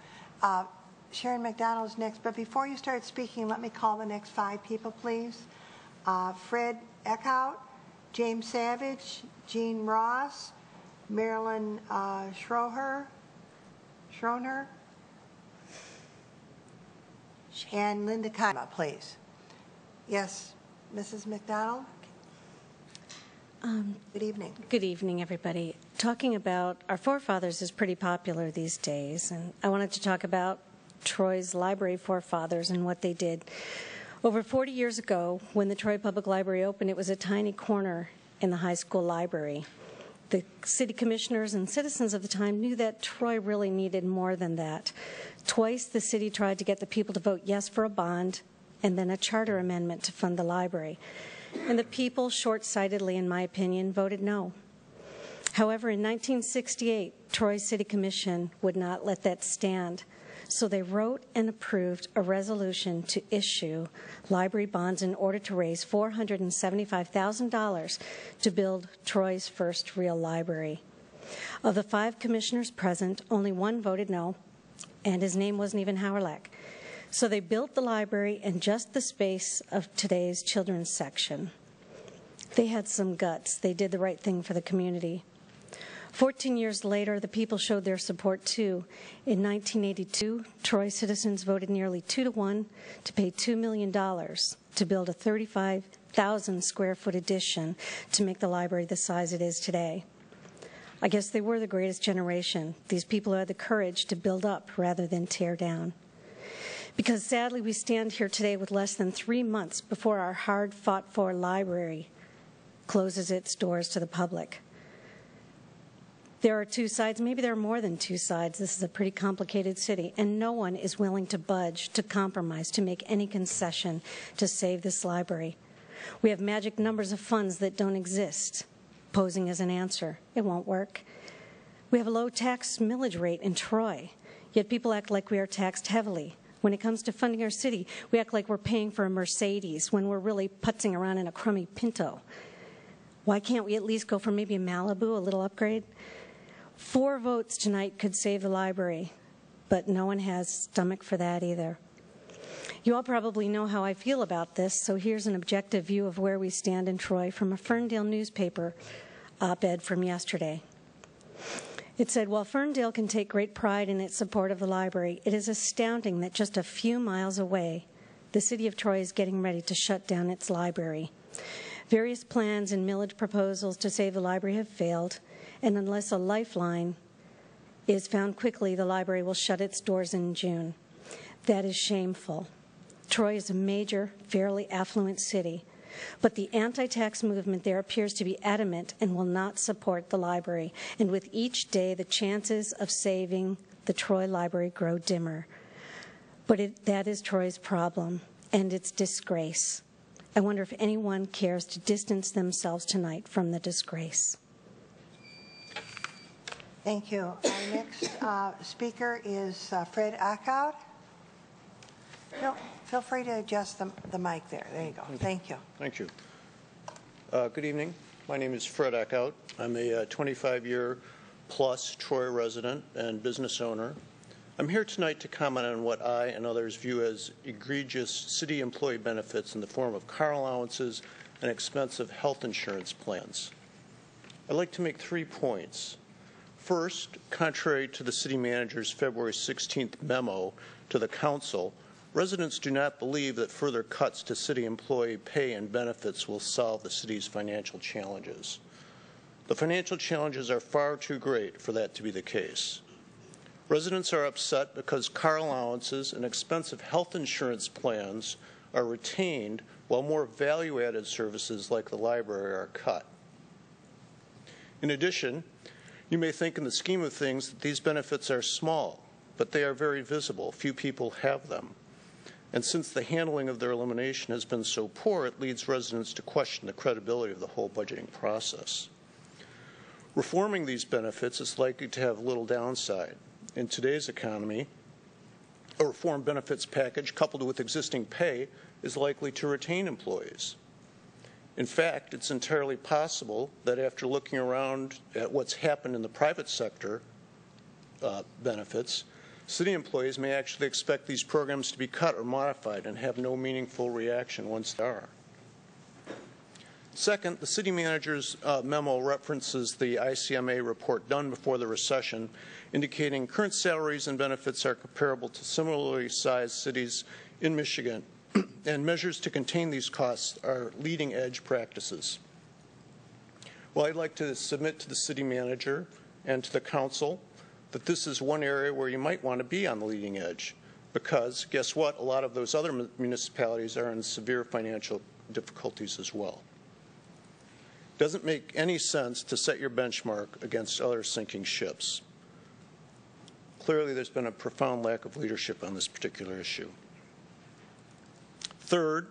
Sharon McDonald's next, but before you start speaking, let me call the next 5 people, please. Fred Eckhout, James Savage, Jean Ross, Marilyn Schroner, and Linda Kima, please. Yes, Mrs. McDonald? Good evening. Good evening, everybody. Talking about our forefathers is pretty popular these days, and I wanted to talk about Troy's library forefathers and what they did. Over 40 years ago, when the Troy Public Library opened, it was a tiny corner in the high school library. The city commissioners and citizens of the time knew that Troy really needed more than that. Twice the city tried to get the people to vote yes for a bond and then a charter amendment to fund the library. And the people, short-sightedly in my opinion, voted no. However, in 1968, Troy City Commission would not let that stand. So they wrote and approved a resolution to issue library bonds in order to raise $475,000 to build Troy's first real library. Of the 5 commissioners present, only 1 voted no, and his name wasn't even Howard. So they built the library in just the space of today's children's section. They had some guts. They did the right thing for the community. 14 years later, the people showed their support too. In 1982, Troy citizens voted nearly 2-to-1 to pay $2 million to build a 35,000 square foot addition to make the library the size it is today. I guess they were the greatest generation, these people who had the courage to build up rather than tear down. Because sadly, we stand here today with less than 3 months before our hard-fought-for library closes its doors to the public. There are 2 sides, maybe there are more than 2 sides. This is a pretty complicated city, and no one is willing to budge, to compromise, to make any concession to save this library. We have magic numbers of funds that don't exist, posing as an answer. It won't work. We have a low tax millage rate in Troy, yet people act like we are taxed heavily. When it comes to funding our city, we act like we're paying for a Mercedes when we're really putzing around in a crummy Pinto. Why can't we at least go for maybe a Malibu, a little upgrade? 4 votes tonight could save the library, but no one has stomach for that either. You all probably know how I feel about this, so here's an objective view of where we stand in Troy from a Ferndale newspaper op-ed from yesterday. It said, while Ferndale can take great pride in its support of the library, it is astounding that just a few miles away, the city of Troy is getting ready to shut down its library. Various plans and millage proposals to save the library have failed, and unless a lifeline is found quickly, the library will shut its doors in June. That is shameful. Troy is a major, fairly affluent city, but the anti-tax movement there appears to be adamant and will not support the library. And with each day, the chances of saving the Troy Library grow dimmer. But that is Troy's problem and its disgrace. I wonder if anyone cares to distance themselves tonight from the disgrace. Thank you. Our next speaker is Fred Ackout. No, feel free to adjust the mic there. There you go. Thank you. Thank you. Good evening. My name is Fred Ackout. I'm a 25-year-plus Troy resident and business owner. I'm here tonight to comment on what I and others view as egregious city employee benefits in the form of car allowances and expensive health insurance plans. I'd like to make 3 points. First, contrary to the city manager's February 16th memo to the council, residents do not believe that further cuts to city employee pay and benefits will solve the city's financial challenges. The financial challenges are far too great for that to be the case. Residents are upset because car allowances and expensive health insurance plans are retained while more value-added services like the library are cut. In addition, you may think in the scheme of things that these benefits are small, but they are very visible. Few people have them. And since the handling of their elimination has been so poor, it leads residents to question the credibility of the whole budgeting process. Reforming these benefits is likely to have little downside. In today's economy, a reform benefits package coupled with existing pay is likely to retain employees. In fact, it's entirely possible that after looking around at what's happened in the private sector benefits, city employees may actually expect these programs to be cut or modified and have no meaningful reaction once they are. Second, the city manager's memo references the ICMA report done before the recession, indicating current salaries and benefits are comparable to similarly sized cities in Michigan, and measures to contain these costs are leading-edge practices. Well, I'd like to submit to the city manager and to the council that this is one area where you might want to be on the leading edge, because guess what? A lot of those other municipalities are in severe financial difficulties as well. It doesn't make any sense to set your benchmark against other sinking ships. Clearly, there's been a profound lack of leadership on this particular issue. Third,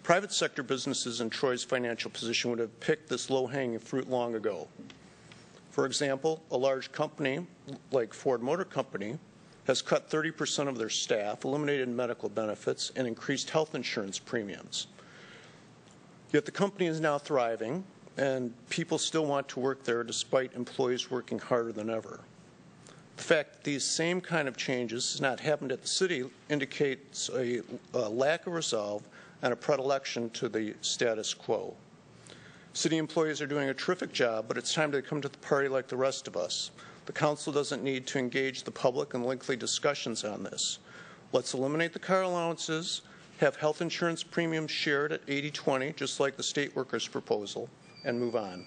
private sector businesses in Troy's financial position would have picked this low-hanging fruit long ago. For example, a large company like Ford Motor Company has cut 30% of their staff, eliminated medical benefits, and increased health insurance premiums. Yet the company is now thriving, and people still want to work there despite employees working harder than ever. The fact that these same kind of changes has not happened at the city indicates a lack of resolve and a predilection to the status quo. City employees are doing a terrific job, but it's time to come to the party like the rest of us. The council doesn't need to engage the public in lengthy discussions on this. Let's eliminate the car allowances, have health insurance premiums shared at 80-20, just like the state workers' proposal, and move on.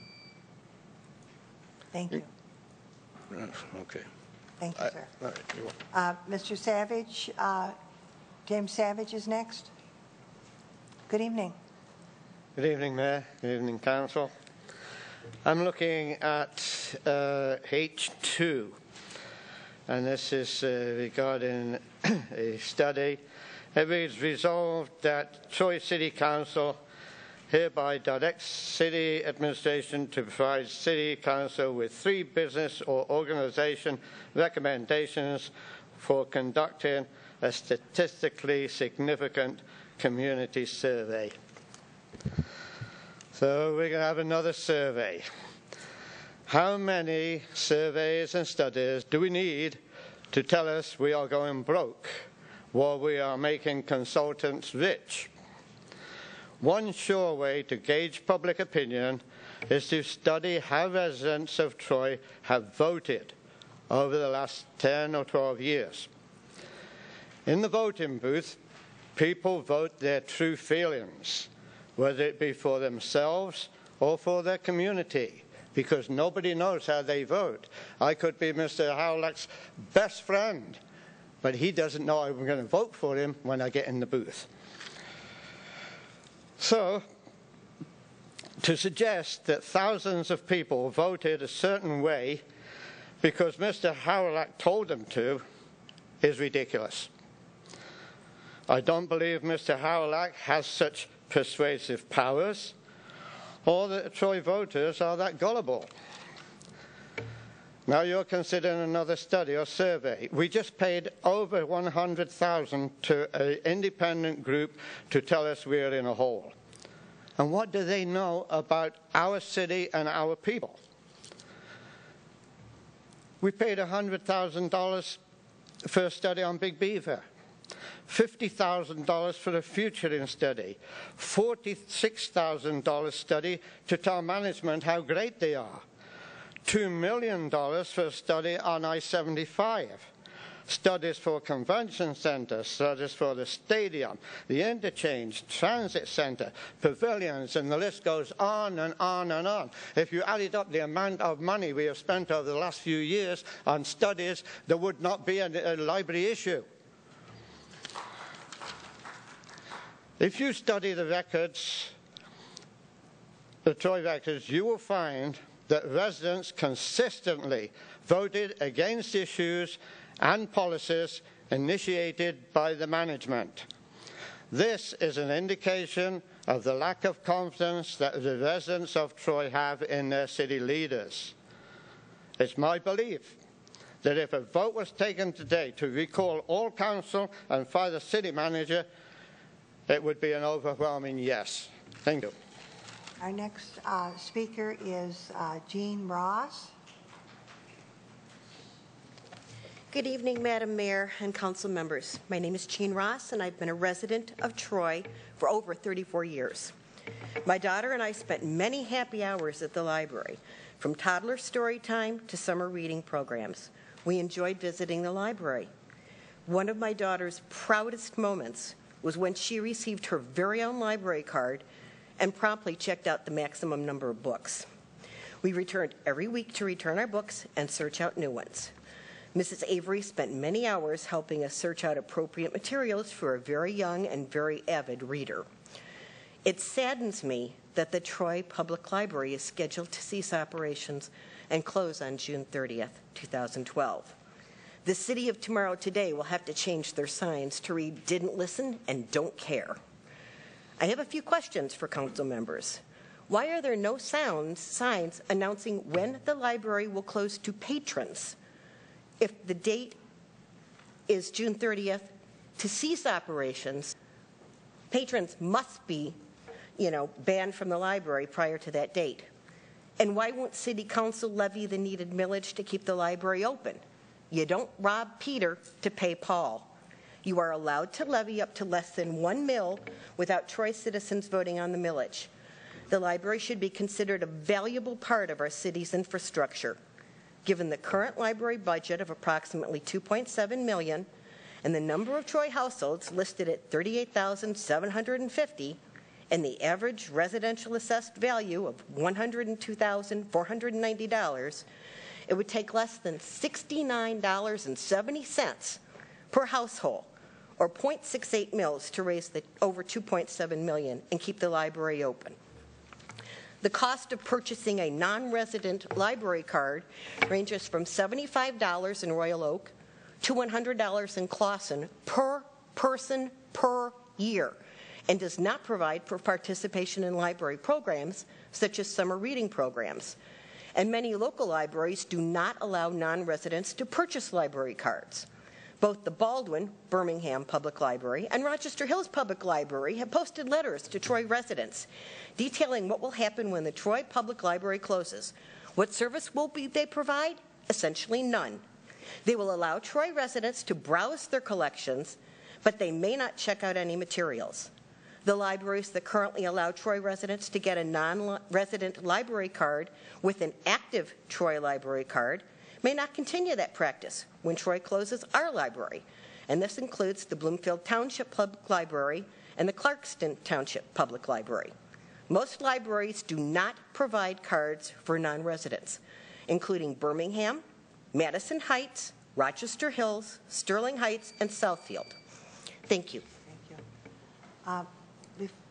Thank you. Okay. Thank you, sir. All right, you're welcome. Mr. Savage, James Savage is next. Good evening. Good evening, Mayor. Good evening, Council. I'm looking at H2, and this is regarding a study. It is resolved that Troy City Council hereby directs city administration to provide City Council with 3 business or organization recommendations for conducting a statistically significant community survey. So we're going to have another survey. How many surveys and studies do we need to tell us we are going broke while we are making consultants rich? One sure way to gauge public opinion is to study how residents of Troy have voted over the last 10 or 12 years. In the voting booth, people vote their true feelings, whether it be for themselves or for their community, because nobody knows how they vote. I could be Mr. Howleck's best friend, but he doesn't know I'm going to vote for him when I get in the booth. So, to suggest that thousands of people voted a certain way because Mr. Hawrelak told them to is ridiculous. I don't believe Mr. Hawrelak has such persuasive powers, or that Troy voters are that gullible. Now you're considering another study or survey. We just paid over $100,000 to an independent group to tell us we're in a hole. And what do they know about our city and our people? We paid $100,000 for a study on Big Beaver, $50,000 for a futuring study, $46,000 study to tell management how great they are, $2 million for a study on I-75, studies for convention centers, studies for the stadium, the interchange, transit center, pavilions, and the list goes on and on and on. If you added up the amount of money we have spent over the last few years on studies, there would not be a library issue. If you study the records, the Troy records, you will find that residents consistently voted against issues and policies initiated by the management. This is an indication of the lack of confidence that the residents of Troy have in their city leaders. It's my belief that if a vote was taken today to recall all council and fire the city manager, it would be an overwhelming yes. Thank you. Our next speaker is Jean Ross. Good evening, Madam Mayor and council members. My name is Jean Ross, and I've been a resident of Troy for over 34 years. My daughter and I spent many happy hours at the library, from toddler story time to summer reading programs. We enjoyed visiting the library. One of my daughter's proudest moments was when she received her very own library card and promptly checked out the maximum number of books. We returned every week to return our books and search out new ones. Mrs. Avery spent many hours helping us search out appropriate materials for a very young and very avid reader. It saddens me that the Troy Public Library is scheduled to cease operations and close on June 30th, 2012. The City of Tomorrow Today will have to change their signs to read "Didn't listen" and "Don't care." I have a few questions for council members. Why are there no signs announcing when the library will close to patrons? If the date is June 30th to cease operations, patrons must be, banned from the library prior to that date. And why won't City Council levy the needed millage to keep the library open? You don't rob Peter to pay Paul. You are allowed to levy up to less than $1 mil without Troy citizens voting on the millage. The library should be considered a valuable part of our city's infrastructure. Given the current library budget of approximately $2.7 million and the number of Troy households listed at 38,750 and the average residential assessed value of $102,490, it would take less than $69.70 per household, or 0.68 mils, to raise the over $2.7 million and keep the library open. The cost of purchasing a non-resident library card ranges from $75 in Royal Oak to $100 in Clawson per person per year, and does not provide for participation in library programs such as summer reading programs. And many local libraries do not allow non-residents to purchase library cards. Both the Baldwin, Birmingham Public Library and Rochester Hills Public Library have posted letters to Troy residents detailing what will happen when the Troy Public Library closes. What service will they provide? Essentially none. They will allow Troy residents to browse their collections, but they may not check out any materials. The libraries that currently allow Troy residents to get a non-resident library card with an active Troy library card may not continue that practice when Troy closes our library, and this includes the Bloomfield Township Public Library and the Clarkston Township Public Library. Most libraries do not provide cards for non-residents, including Birmingham, Madison Heights, Rochester Hills, Sterling Heights, and Southfield. Thank you.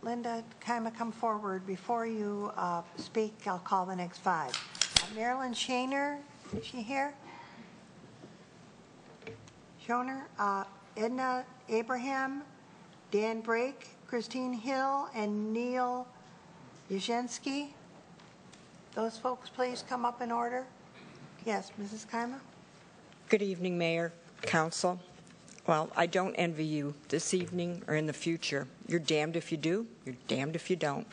Linda, kind of come forward. Before you speak, I'll call the next five. Marilyn Shaner, is she here? Schoner, Edna Abraham, Dan Brake, Christine Hill, and Neil Yashensky. Those folks, please come up in order. Yes, Mrs. Kaima. Good evening, Mayor, Council. Well, I don't envy you this evening or in the future. You're damned if you do, you're damned if you don't.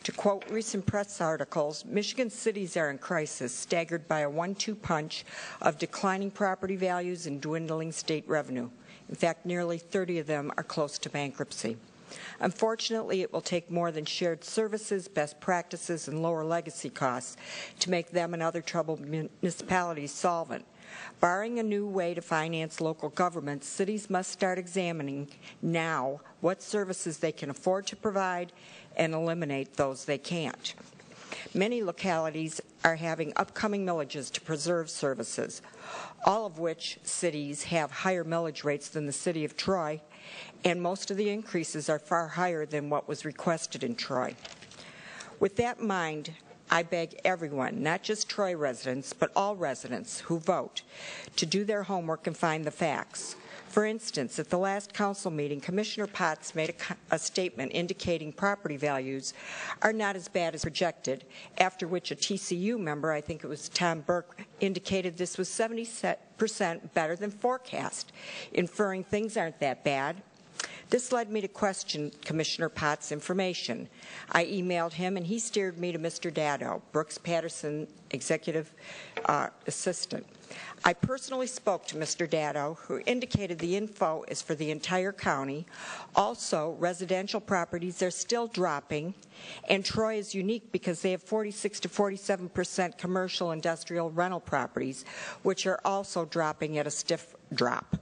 To quote recent press articles, Michigan cities are in crisis, staggered by a 1-2 punch of declining property values and dwindling state revenue. In fact, nearly 30 of them are close to bankruptcy. Unfortunately, it will take more than shared services, best practices, and lower legacy costs to make them and other troubled municipalities solvent. Barring a new way to finance local governments, cities must start examining now what services they can afford to provide and eliminate those they can't. Many localities are having upcoming millages to preserve services, all of which cities have higher millage rates than the city of Troy, and most of the increases are far higher than what was requested in Troy. With that in mind, I beg everyone, not just Troy residents, but all residents who vote, to do their homework and find the facts. For instance, at the last council meeting, Commissioner Potts made a statement indicating property values are not as bad as projected, after which a TCU member, I think it was Tom Burke, indicated this was 70% better than forecast, inferring things aren't that bad. This led me to question Commissioner Potts' information. I emailed him, and he steered me to Mr. Dado, Brooks Patterson Executive Assistant. I personally spoke to Mr. Dado, who indicated the info is for the entire county. Also, residential properties are still dropping, and Troy is unique because they have 46 to 47% commercial industrial rental properties, which are also dropping at a stiff drop.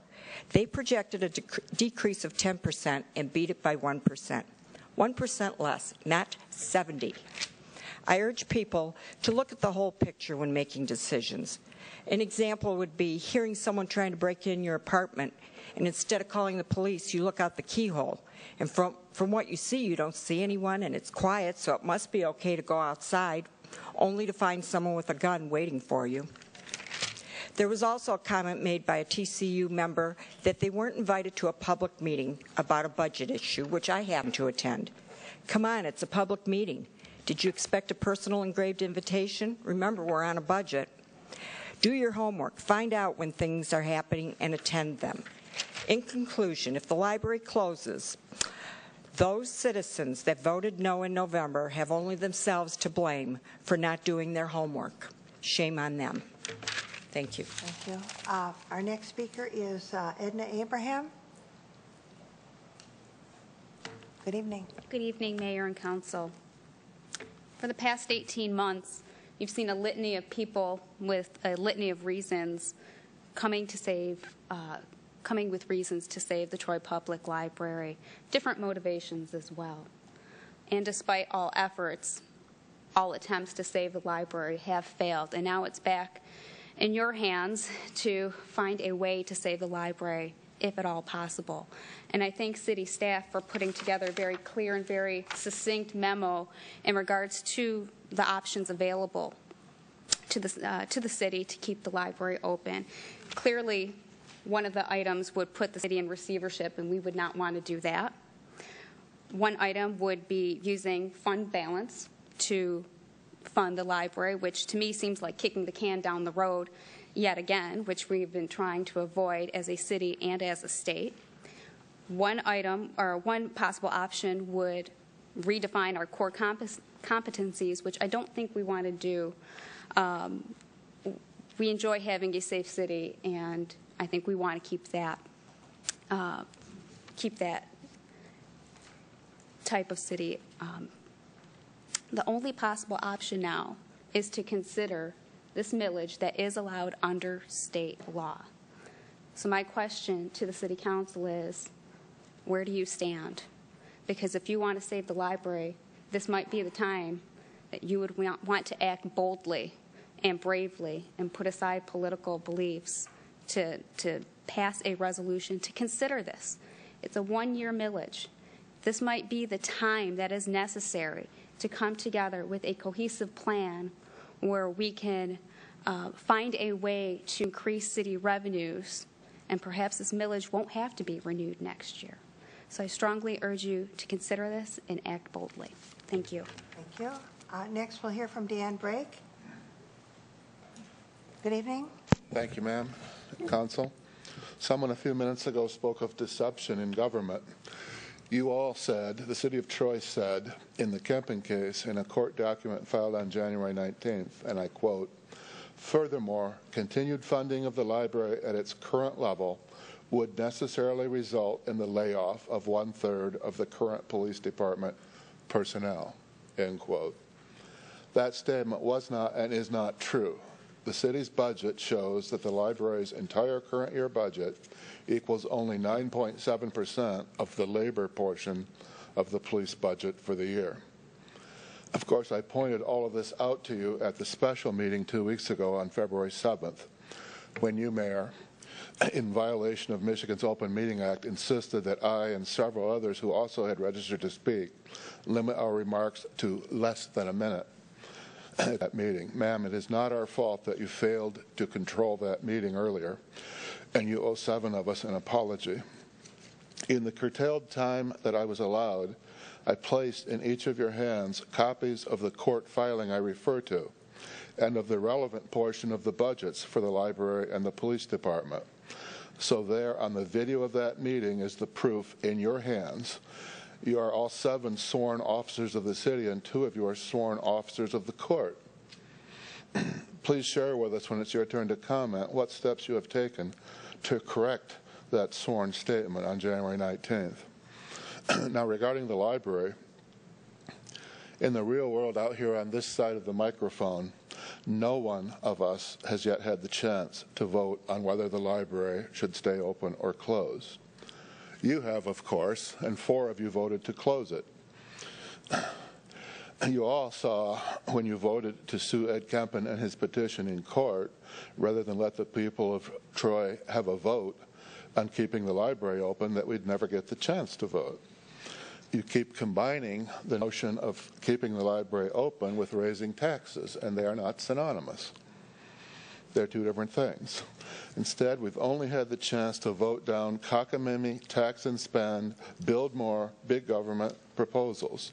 They projected a decrease of 10% and beat it by 1%. 1% less, not 70. I urge people to look at the whole picture when making decisions. An example would be hearing someone trying to break in your apartment, and instead of calling the police, you look out the keyhole. And from what you see, you don't see anyone, and it's quiet, so it must be okay to go outside, only to find someone with a gun waiting for you. There was also a comment made by a TCU member that they weren't invited to a public meeting about a budget issue, which I happened to attend. Come on, it's a public meeting. Did you expect a personal engraved invitation? Remember, we're on a budget. Do your homework. Find out when things are happening and attend them. In conclusion, if the library closes, those citizens that voted no in November have only themselves to blame for not doing their homework. Shame on them. Thank you. Thank you. Our next speaker is Edna Abraham. Good evening. Good evening, Mayor and Council. For the past 18 months, you've seen a litany of people with a litany of reasons coming with reasons to save the Troy Public Library, different motivations as well. And despite all efforts, all attempts to save the library have failed, and now it's back in your hands to find a way to save the library, if at all possible. And I thank city staff for putting together a very clear and very succinct memo in regards to the options available to the city to keep the library open. Clearly, one of the items would put the city in receivership, and we would not want to do that. One item would be using fund balance to fund the library, which to me seems like kicking the can down the road yet again, which we've been trying to avoid as a city and as a state. One item, or one possible option, would redefine our core competencies, which I don't think we want to do. We enjoy having a safe city, and I think we want to keep that type of city. The only possible option now is to consider this millage that is allowed under state law. So my question to the City Council is, where do you stand? Because if you want to save the library, this might be the time that you would want to act boldly and bravely and put aside political beliefs to pass a resolution to consider this. It's a one-year millage. This might be the time that is necessary to come together with a cohesive plan where we can find a way to increase city revenues, and perhaps this millage won't have to be renewed next year. So I strongly urge you to consider this and act boldly. Thank you. Thank you. Next, we'll hear from Dan Brake. Good evening. Thank you, ma'am. Council. Someone a few minutes ago spoke of deception in government. You all said, the city of Troy said, in the Kempin case, in a court document filed on January 19th, and I quote, "Furthermore, continued funding of the library at its current level would necessarily result in the layoff of 1/3 of the current police department personnel," end quote. That statement was not and is not true. The city's budget shows that the library's entire current year budget equals only 9.7% of the labor portion of the police budget for the year. Of course, I pointed all of this out to you at the special meeting 2 weeks ago on February 7th, when you, Mayor, in violation of Michigan's Open Meeting Act, insisted that I and several others who also had registered to speak limit our remarks to less than a minute at that meeting. Ma'am, it is not our fault that you failed to control that meeting earlier, and you owe 7 of us an apology. In the curtailed time that I was allowed, I placed in each of your hands copies of the court filing I refer to and of the relevant portion of the budgets for the library and the police department. So there on the video of that meeting is the proof in your hands. You are all 7 sworn officers of the city, and 2 of you are sworn officers of the court. Please share with us, when it's your turn to comment, what steps you have taken to correct that sworn statement on January 19th. Now, regarding the library, in the real world out here on this side of the microphone, no one of us has yet had the chance to vote on whether the library should stay open or closed. You have, of course, and 4 of you voted to close it. You all saw when you voted to sue Ed Kempin and his petition in court, rather than let the people of Troy have a vote on keeping the library open, that we'd never get the chance to vote. You keep combining the notion of keeping the library open with raising taxes, and they are not synonymous. They're 2 different things. Instead, we've only had the chance to vote down cockamamie, tax and spend, build more, big government proposals.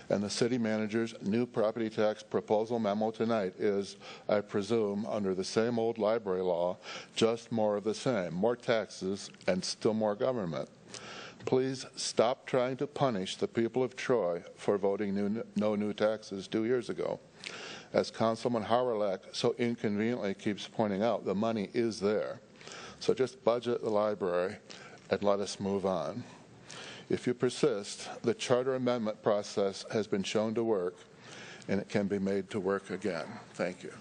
And the city manager's new property tax proposal memo tonight is, I presume, under the same old library law, just more of the same, more taxes and still more government. Please stop trying to punish the people of Troy for voting no new taxes 2 years ago. As Councilman Hawryluk so inconveniently keeps pointing out, the money is there. So just budget the library and let us move on. If you persist, the charter amendment process has been shown to work, and it can be made to work again. Thank you.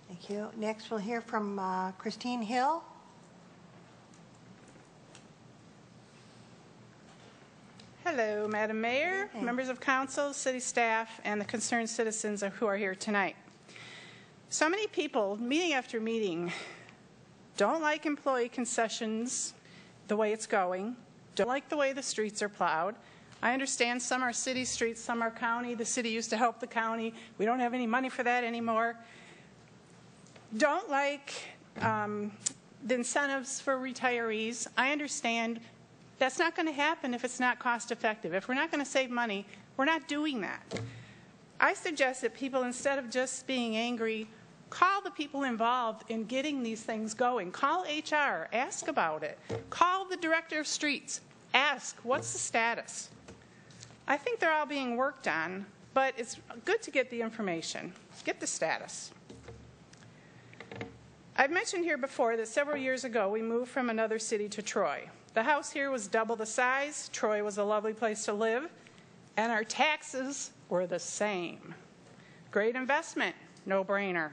Thank you. Next, we'll hear from Christine Hill. Hello, Madam Mayor, members of council, city staff, and the concerned citizens who are here tonight. So many people, meeting after meeting, don't like employee concessions the way it's going, don't like the way the streets are plowed. I understand some are city streets, some are county. The city used to help the county. We don't have any money for that anymore. Don't like the incentives for retirees. I understand that's not going to happen if it's not cost effective. If we're not going to save money, we're not doing that. I suggest that people, instead of just being angry, call the people involved in getting these things going. Call HR, ask about it. Call the director of streets, ask, what's the status? I think they're all being worked on, but it's good to get the information, get the status. I've mentioned here before that several years ago we moved from another city to Troy. The house here was double the size, Troy was a lovely place to live, and our taxes were the same. Great investment, no-brainer.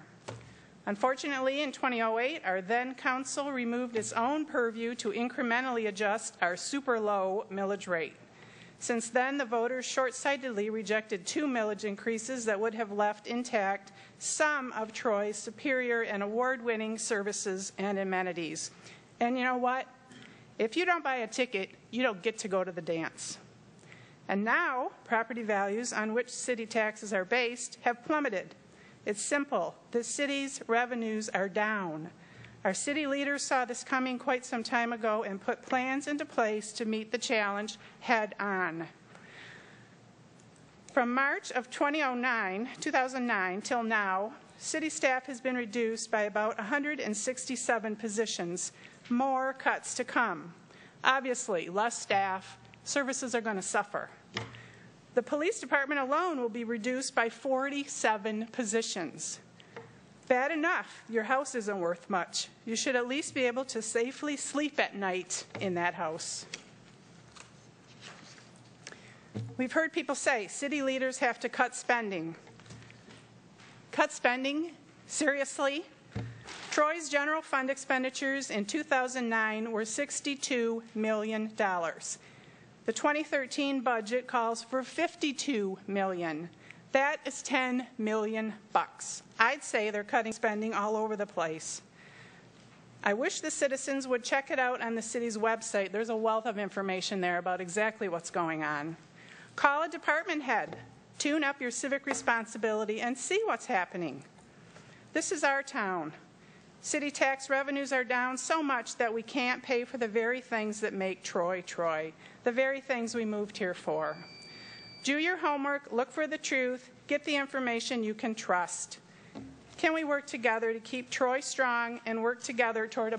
Unfortunately, in 2008, our then council removed its own purview to incrementally adjust our super low millage rate. Since then, the voters short-sightedly rejected 2 millage increases that would have left intact some of Troy's superior and award-winning services and amenities. And you know what? If you don't buy a ticket, you don't get to go to the dance. And now, property values on which city taxes are based have plummeted. It's simple. The city's revenues are down. Our city leaders saw this coming quite some time ago and put plans into place to meet the challenge head on. From March of 2009 till now, city staff has been reduced by about 167 positions. More cuts to come. Obviously, less staff, services are going to suffer. The police department alone will be reduced by 47 positions. Bad enough, your house isn't worth much. You should at least be able to safely sleep at night in that house. We've heard people say city leaders have to cut spending. Cut spending? Seriously? Troy's general fund expenditures in 2009 were $62 million. The 2013 budget calls for $52 million. That is $10 million bucks. I'd say they're cutting spending all over the place. I wish the citizens would check it out on the city's website. There's a wealth of information there about exactly what's going on. Call a department head, tune up your civic responsibility, and see what's happening. This is our town. City tax revenues are down so much that we can't pay for the very things that make Troy, Troy, the very things we moved here for. Do your homework, look for the truth, get the information you can trust. Can we work together to keep Troy strong and work together toward a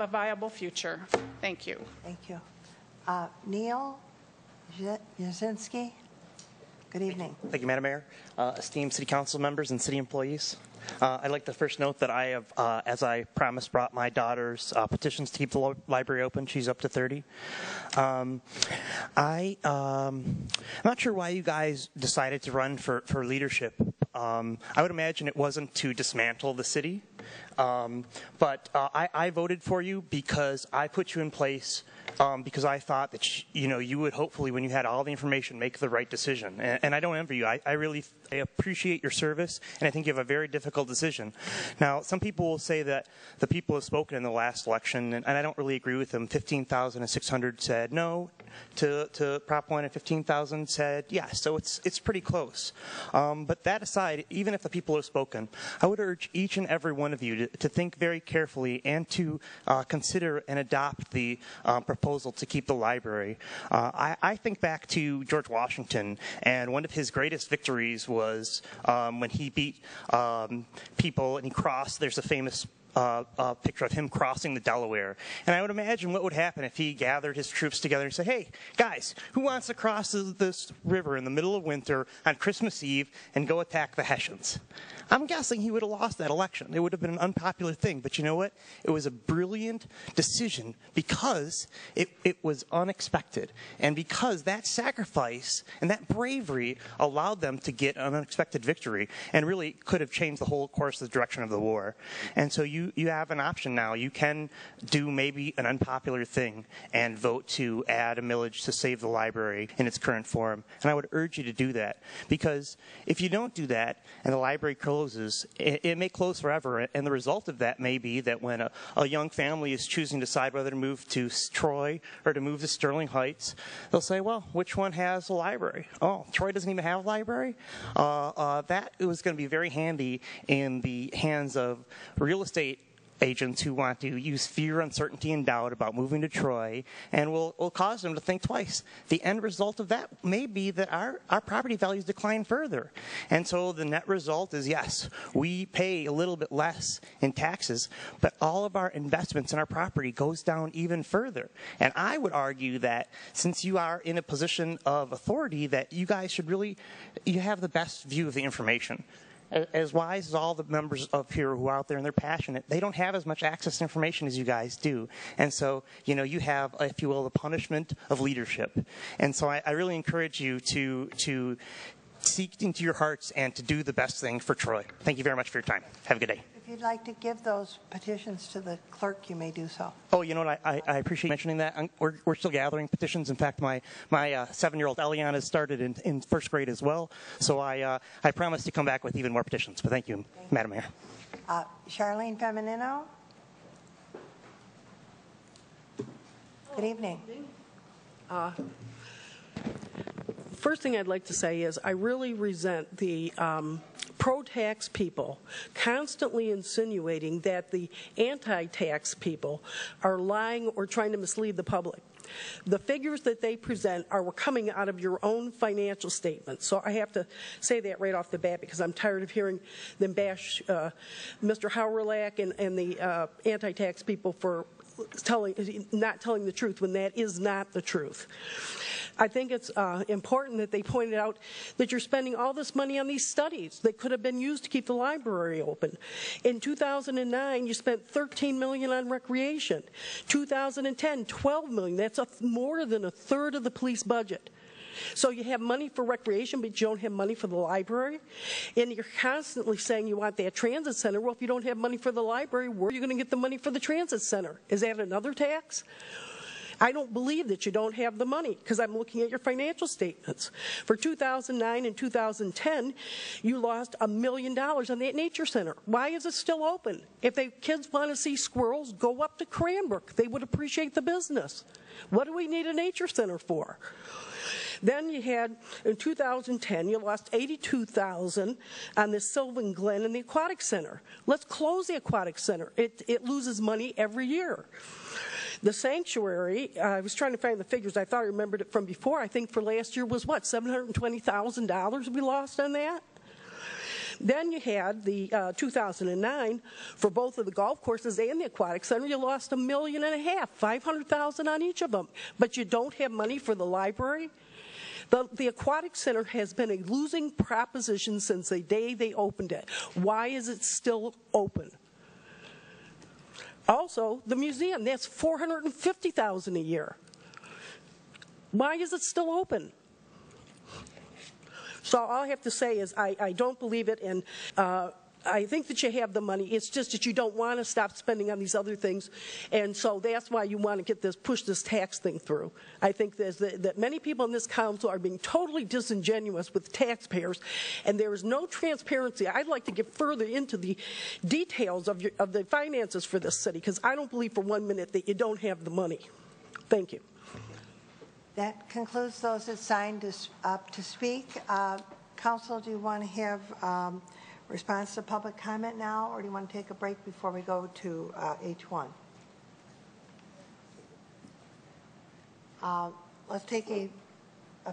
viable future? Thank you. Thank you. Neil Jasinski, good evening. Thank you, Madam Mayor. Esteemed City Council members and city employees. I'd like to first note that I have, as I promised, brought my daughter's petitions to keep the library open. She's up to 30. I'm not sure why you guys decided to run for leadership. I would imagine it wasn't to dismantle the city, but I voted for you because I put you in place because I thought that you would hopefully, when you had all the information, make the right decision. And I don't envy you. I really appreciate your service, and I think you have a very difficult decision. Now, some people will say that the people have spoken in the last election, and I don't really agree with them. 15,600 said no to Prop 1, and 15,000 said yes. So it's pretty close. But that aside, even if the people have spoken, I would urge each and every one of you to think very carefully and to consider and adopt the proposal to keep the library. I think back to George Washington, and one of his greatest victories was when he beat people and he crossed. There's a famous picture of him crossing the Delaware. And I would imagine what would happen if he gathered his troops together and said, hey, guys, who wants to cross this river in the middle of winter on Christmas Eve and go attack the Hessians? I'm guessing he would have lost that election. It would have been an unpopular thing. But you know what? It was a brilliant decision because it was unexpected. And because that sacrifice and that bravery allowed them to get an unexpected victory and really could have changed the whole course of the direction of the war. And so you have an option now. You can do maybe an unpopular thing and vote to add a millage to save the library in its current form. And I would urge you to do that because if you don't do that and the library closes, it may close forever. And the result of that may be that when a young family is choosing to decide whether to move to Troy or to move to Sterling Heights, they'll say, well, which one has a library? Oh, Troy doesn't even have a library? That was going to be very handy in the hands of real estate agents who want to use fear, uncertainty, and doubt about moving to Troy and will cause them to think twice. The end result of that may be that our property values decline further. And so the net result is, yes, we pay a little bit less in taxes, but all of our investments in our property goes down even further. And I would argue that since you are in a position of authority, that you guys should you have the best view of the information. As wise as all the members up here who are out there and they're passionate, they don't have as much access to information as you guys do. And so, you have, if you will, the punishment of leadership. And so I really encourage you to seek into your hearts and to do the best thing for Troy. Thank you very much for your time. Have a good day. If you'd like to give those petitions to the clerk, you may do so. Oh, you know what? I appreciate you mentioning that. We're still gathering petitions. In fact, my 7-year-old Eliana has started in first grade as well. So I promise to come back with even more petitions. But thank you, Madam Mayor. Charlene Feminino. Good evening. First thing I'd like to say is I really resent the pro-tax people constantly insinuating that the anti-tax people are lying or trying to mislead the public. The figures that they present are coming out of your own financial statements. So I have to say that right off the bat because I'm tired of hearing them bash Mr. Hawrylak and the anti-tax people for not telling the truth when that is not the truth. I think it's important that they pointed out that you're spending all this money on these studies that could have been used to keep the library open. In 2009, you spent $13 million on recreation. 2010, $12 million. That's more than a third of the police budget. So you have money for recreation, but you don't have money for the library. And you're constantly saying you want that transit center. Well, if you don't have money for the library, where are you going to get the money for the transit center? Is that another tax? I don't believe that you don't have the money because I'm looking at your financial statements. For 2009 and 2010, you lost $1 million on that nature center. Why is it still open? If the kids want to see squirrels, go up to Cranbrook. They would appreciate the business. What do we need a nature center for? Then you had, in 2010, you lost $82,000 on the Sylvan Glen and the Aquatic Center. Let's close the Aquatic Center. It loses money every year. The sanctuary, I was trying to find the figures. I thought I remembered it from before. I think for last year was what, $720,000 we lost on that? Then you had the 2009 for both of the golf courses and the aquatic center. You lost $1.5 million, $500,000 on each of them. But you don't have money for the library. The aquatic center has been a losing proposition since the day they opened it. Why is it still open? Also, the museum, that's $450,000 a year. Why is it still open? So all I have to say is I don't believe it, and I think that you have the money. It's just that you don't want to stop spending on these other things, and so that's why you want to push this tax thing through. I think that many people in this council are being totally disingenuous with taxpayers, and there is no transparency. I'd like to get further into the details of the finances for this city, because I don't believe for 1 minute that you don't have the money. Thank you. That concludes those that signed up to speak. Council, do you want to have response to public comment now, or do you want to take a break before we go to H1? Let's take a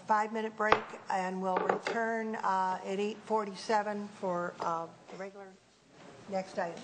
5-minute break, and we'll return at 8:47 for the regular next item.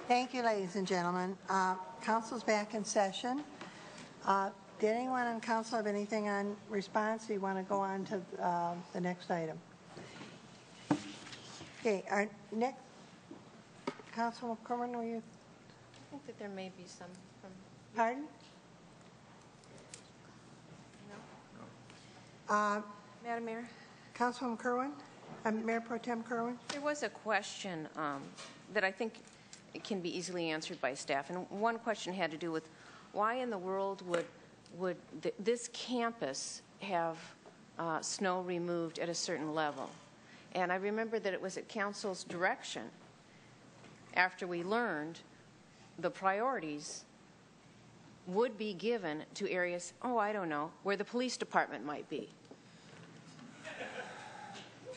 Thank you, ladies and gentlemen. Council's back in session. Did anyone on council have anything on response? Do you want to go on to the next item? Okay, our next, Councilman Corwin, were you? I think that there may be some from. Pardon? No. Madam Mayor? Councilwoman Kerwin? Mayor Pro Tem Kerwin? There was a question that I think can be easily answered by staff. And one question had to do with why in the world would this campus have snow removed at a certain level? And I remember that it was at council's direction after we learned the priorities would be given to areas, I don't know, where the police department might be.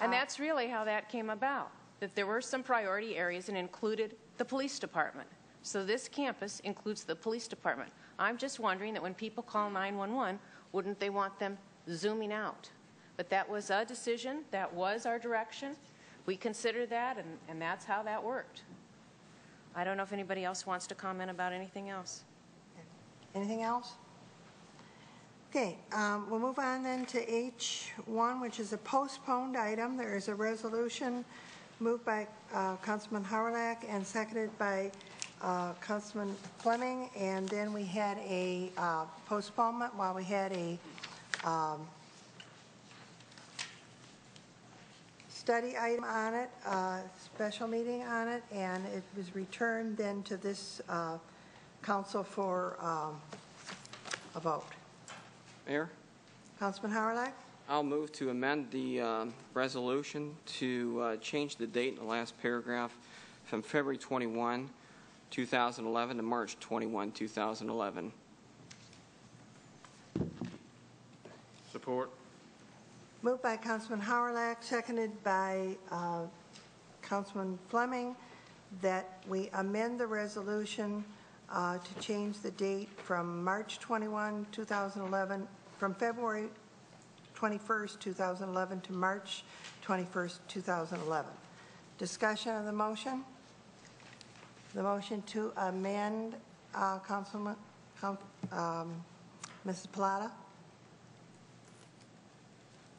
And that's really how that came about, that there were some priority areas and included the police department. So this campus includes the police department. I'm just wondering that when people call 911, wouldn't they want them zooming out? But that was a decision. That was our direction. We considered that, and that's how that worked. I don't know if anybody else wants to comment about anything else. Anything else? Okay, we'll move on then to H1, which is a postponed item. There is a resolution moved by Councilman Hawrylak and seconded by Councilman Fleming, and then we had a postponement while we had a study item on it, special meeting on it, and it was returned then to this council for a vote. Mayor? Councilman Hawrylak? I'll move to amend the resolution to change the date in the last paragraph from February 21, 2011 to March 21, 2011. Support. Moved by Councilman Hawrylak, seconded by Councilman Fleming, that we amend the resolution to change the date from March 21, 2011, from February 21st, 2011 to March 21st, 2011. Discussion of the motion? The motion to amend, Mrs. Plata?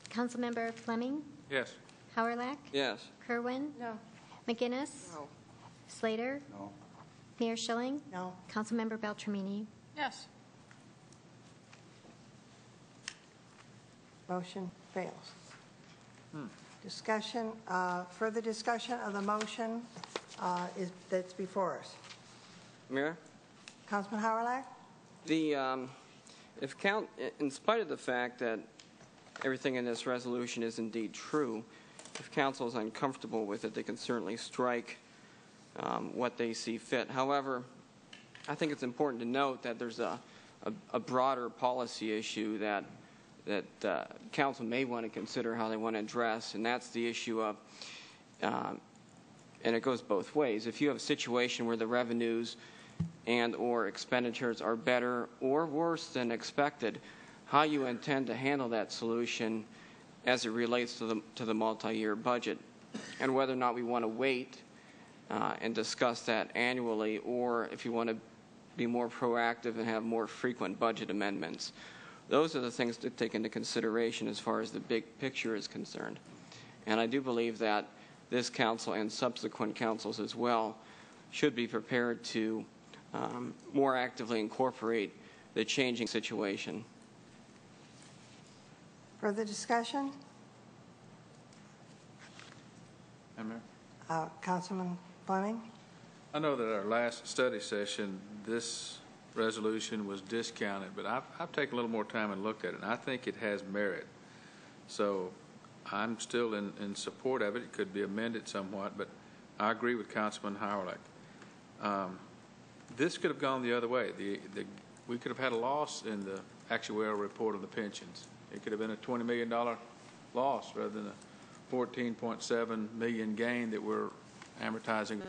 Councilmember Fleming? Yes. Hawrylak? Yes. Kerwin? No. McGinnis? No. Slater? No. Mayor Schilling? No. Councilmember Beltramini? Yes. Motion fails. Discussion, further discussion of the motion that's before us. Mayor? Councilman Hawrylak? In spite of the fact that everything in this resolution is indeed true, if council is uncomfortable with it, they can certainly strike what they see fit. However, I think it's important to note that there's a broader policy issue that council may want to consider how they want to address, and that's the issue of, and it goes both ways. If you have a situation where the revenues and or expenditures are better or worse than expected, how you intend to handle that solution as it relates to the multi-year budget, and whether or not we want to wait and discuss that annually, or if you want to be more proactive and have more frequent budget amendments. Those are the things to take into consideration as far as the big picture is concerned. And I do believe that this council and subsequent councils as well should be prepared to more actively incorporate the changing situation. Further discussion? Councilman Fleming? I know that our last study session, this resolution was discounted, but I've taken a little more time and looked at it, and I think it has merit. So I'm still in support of it. It could be amended somewhat, but I agree with Councilman Hawrylak. This could have gone the other way. We could have had a loss in the actuarial report of the pensions. It could have been a $20 million loss rather than a $14.7 million gain that we're amortizing.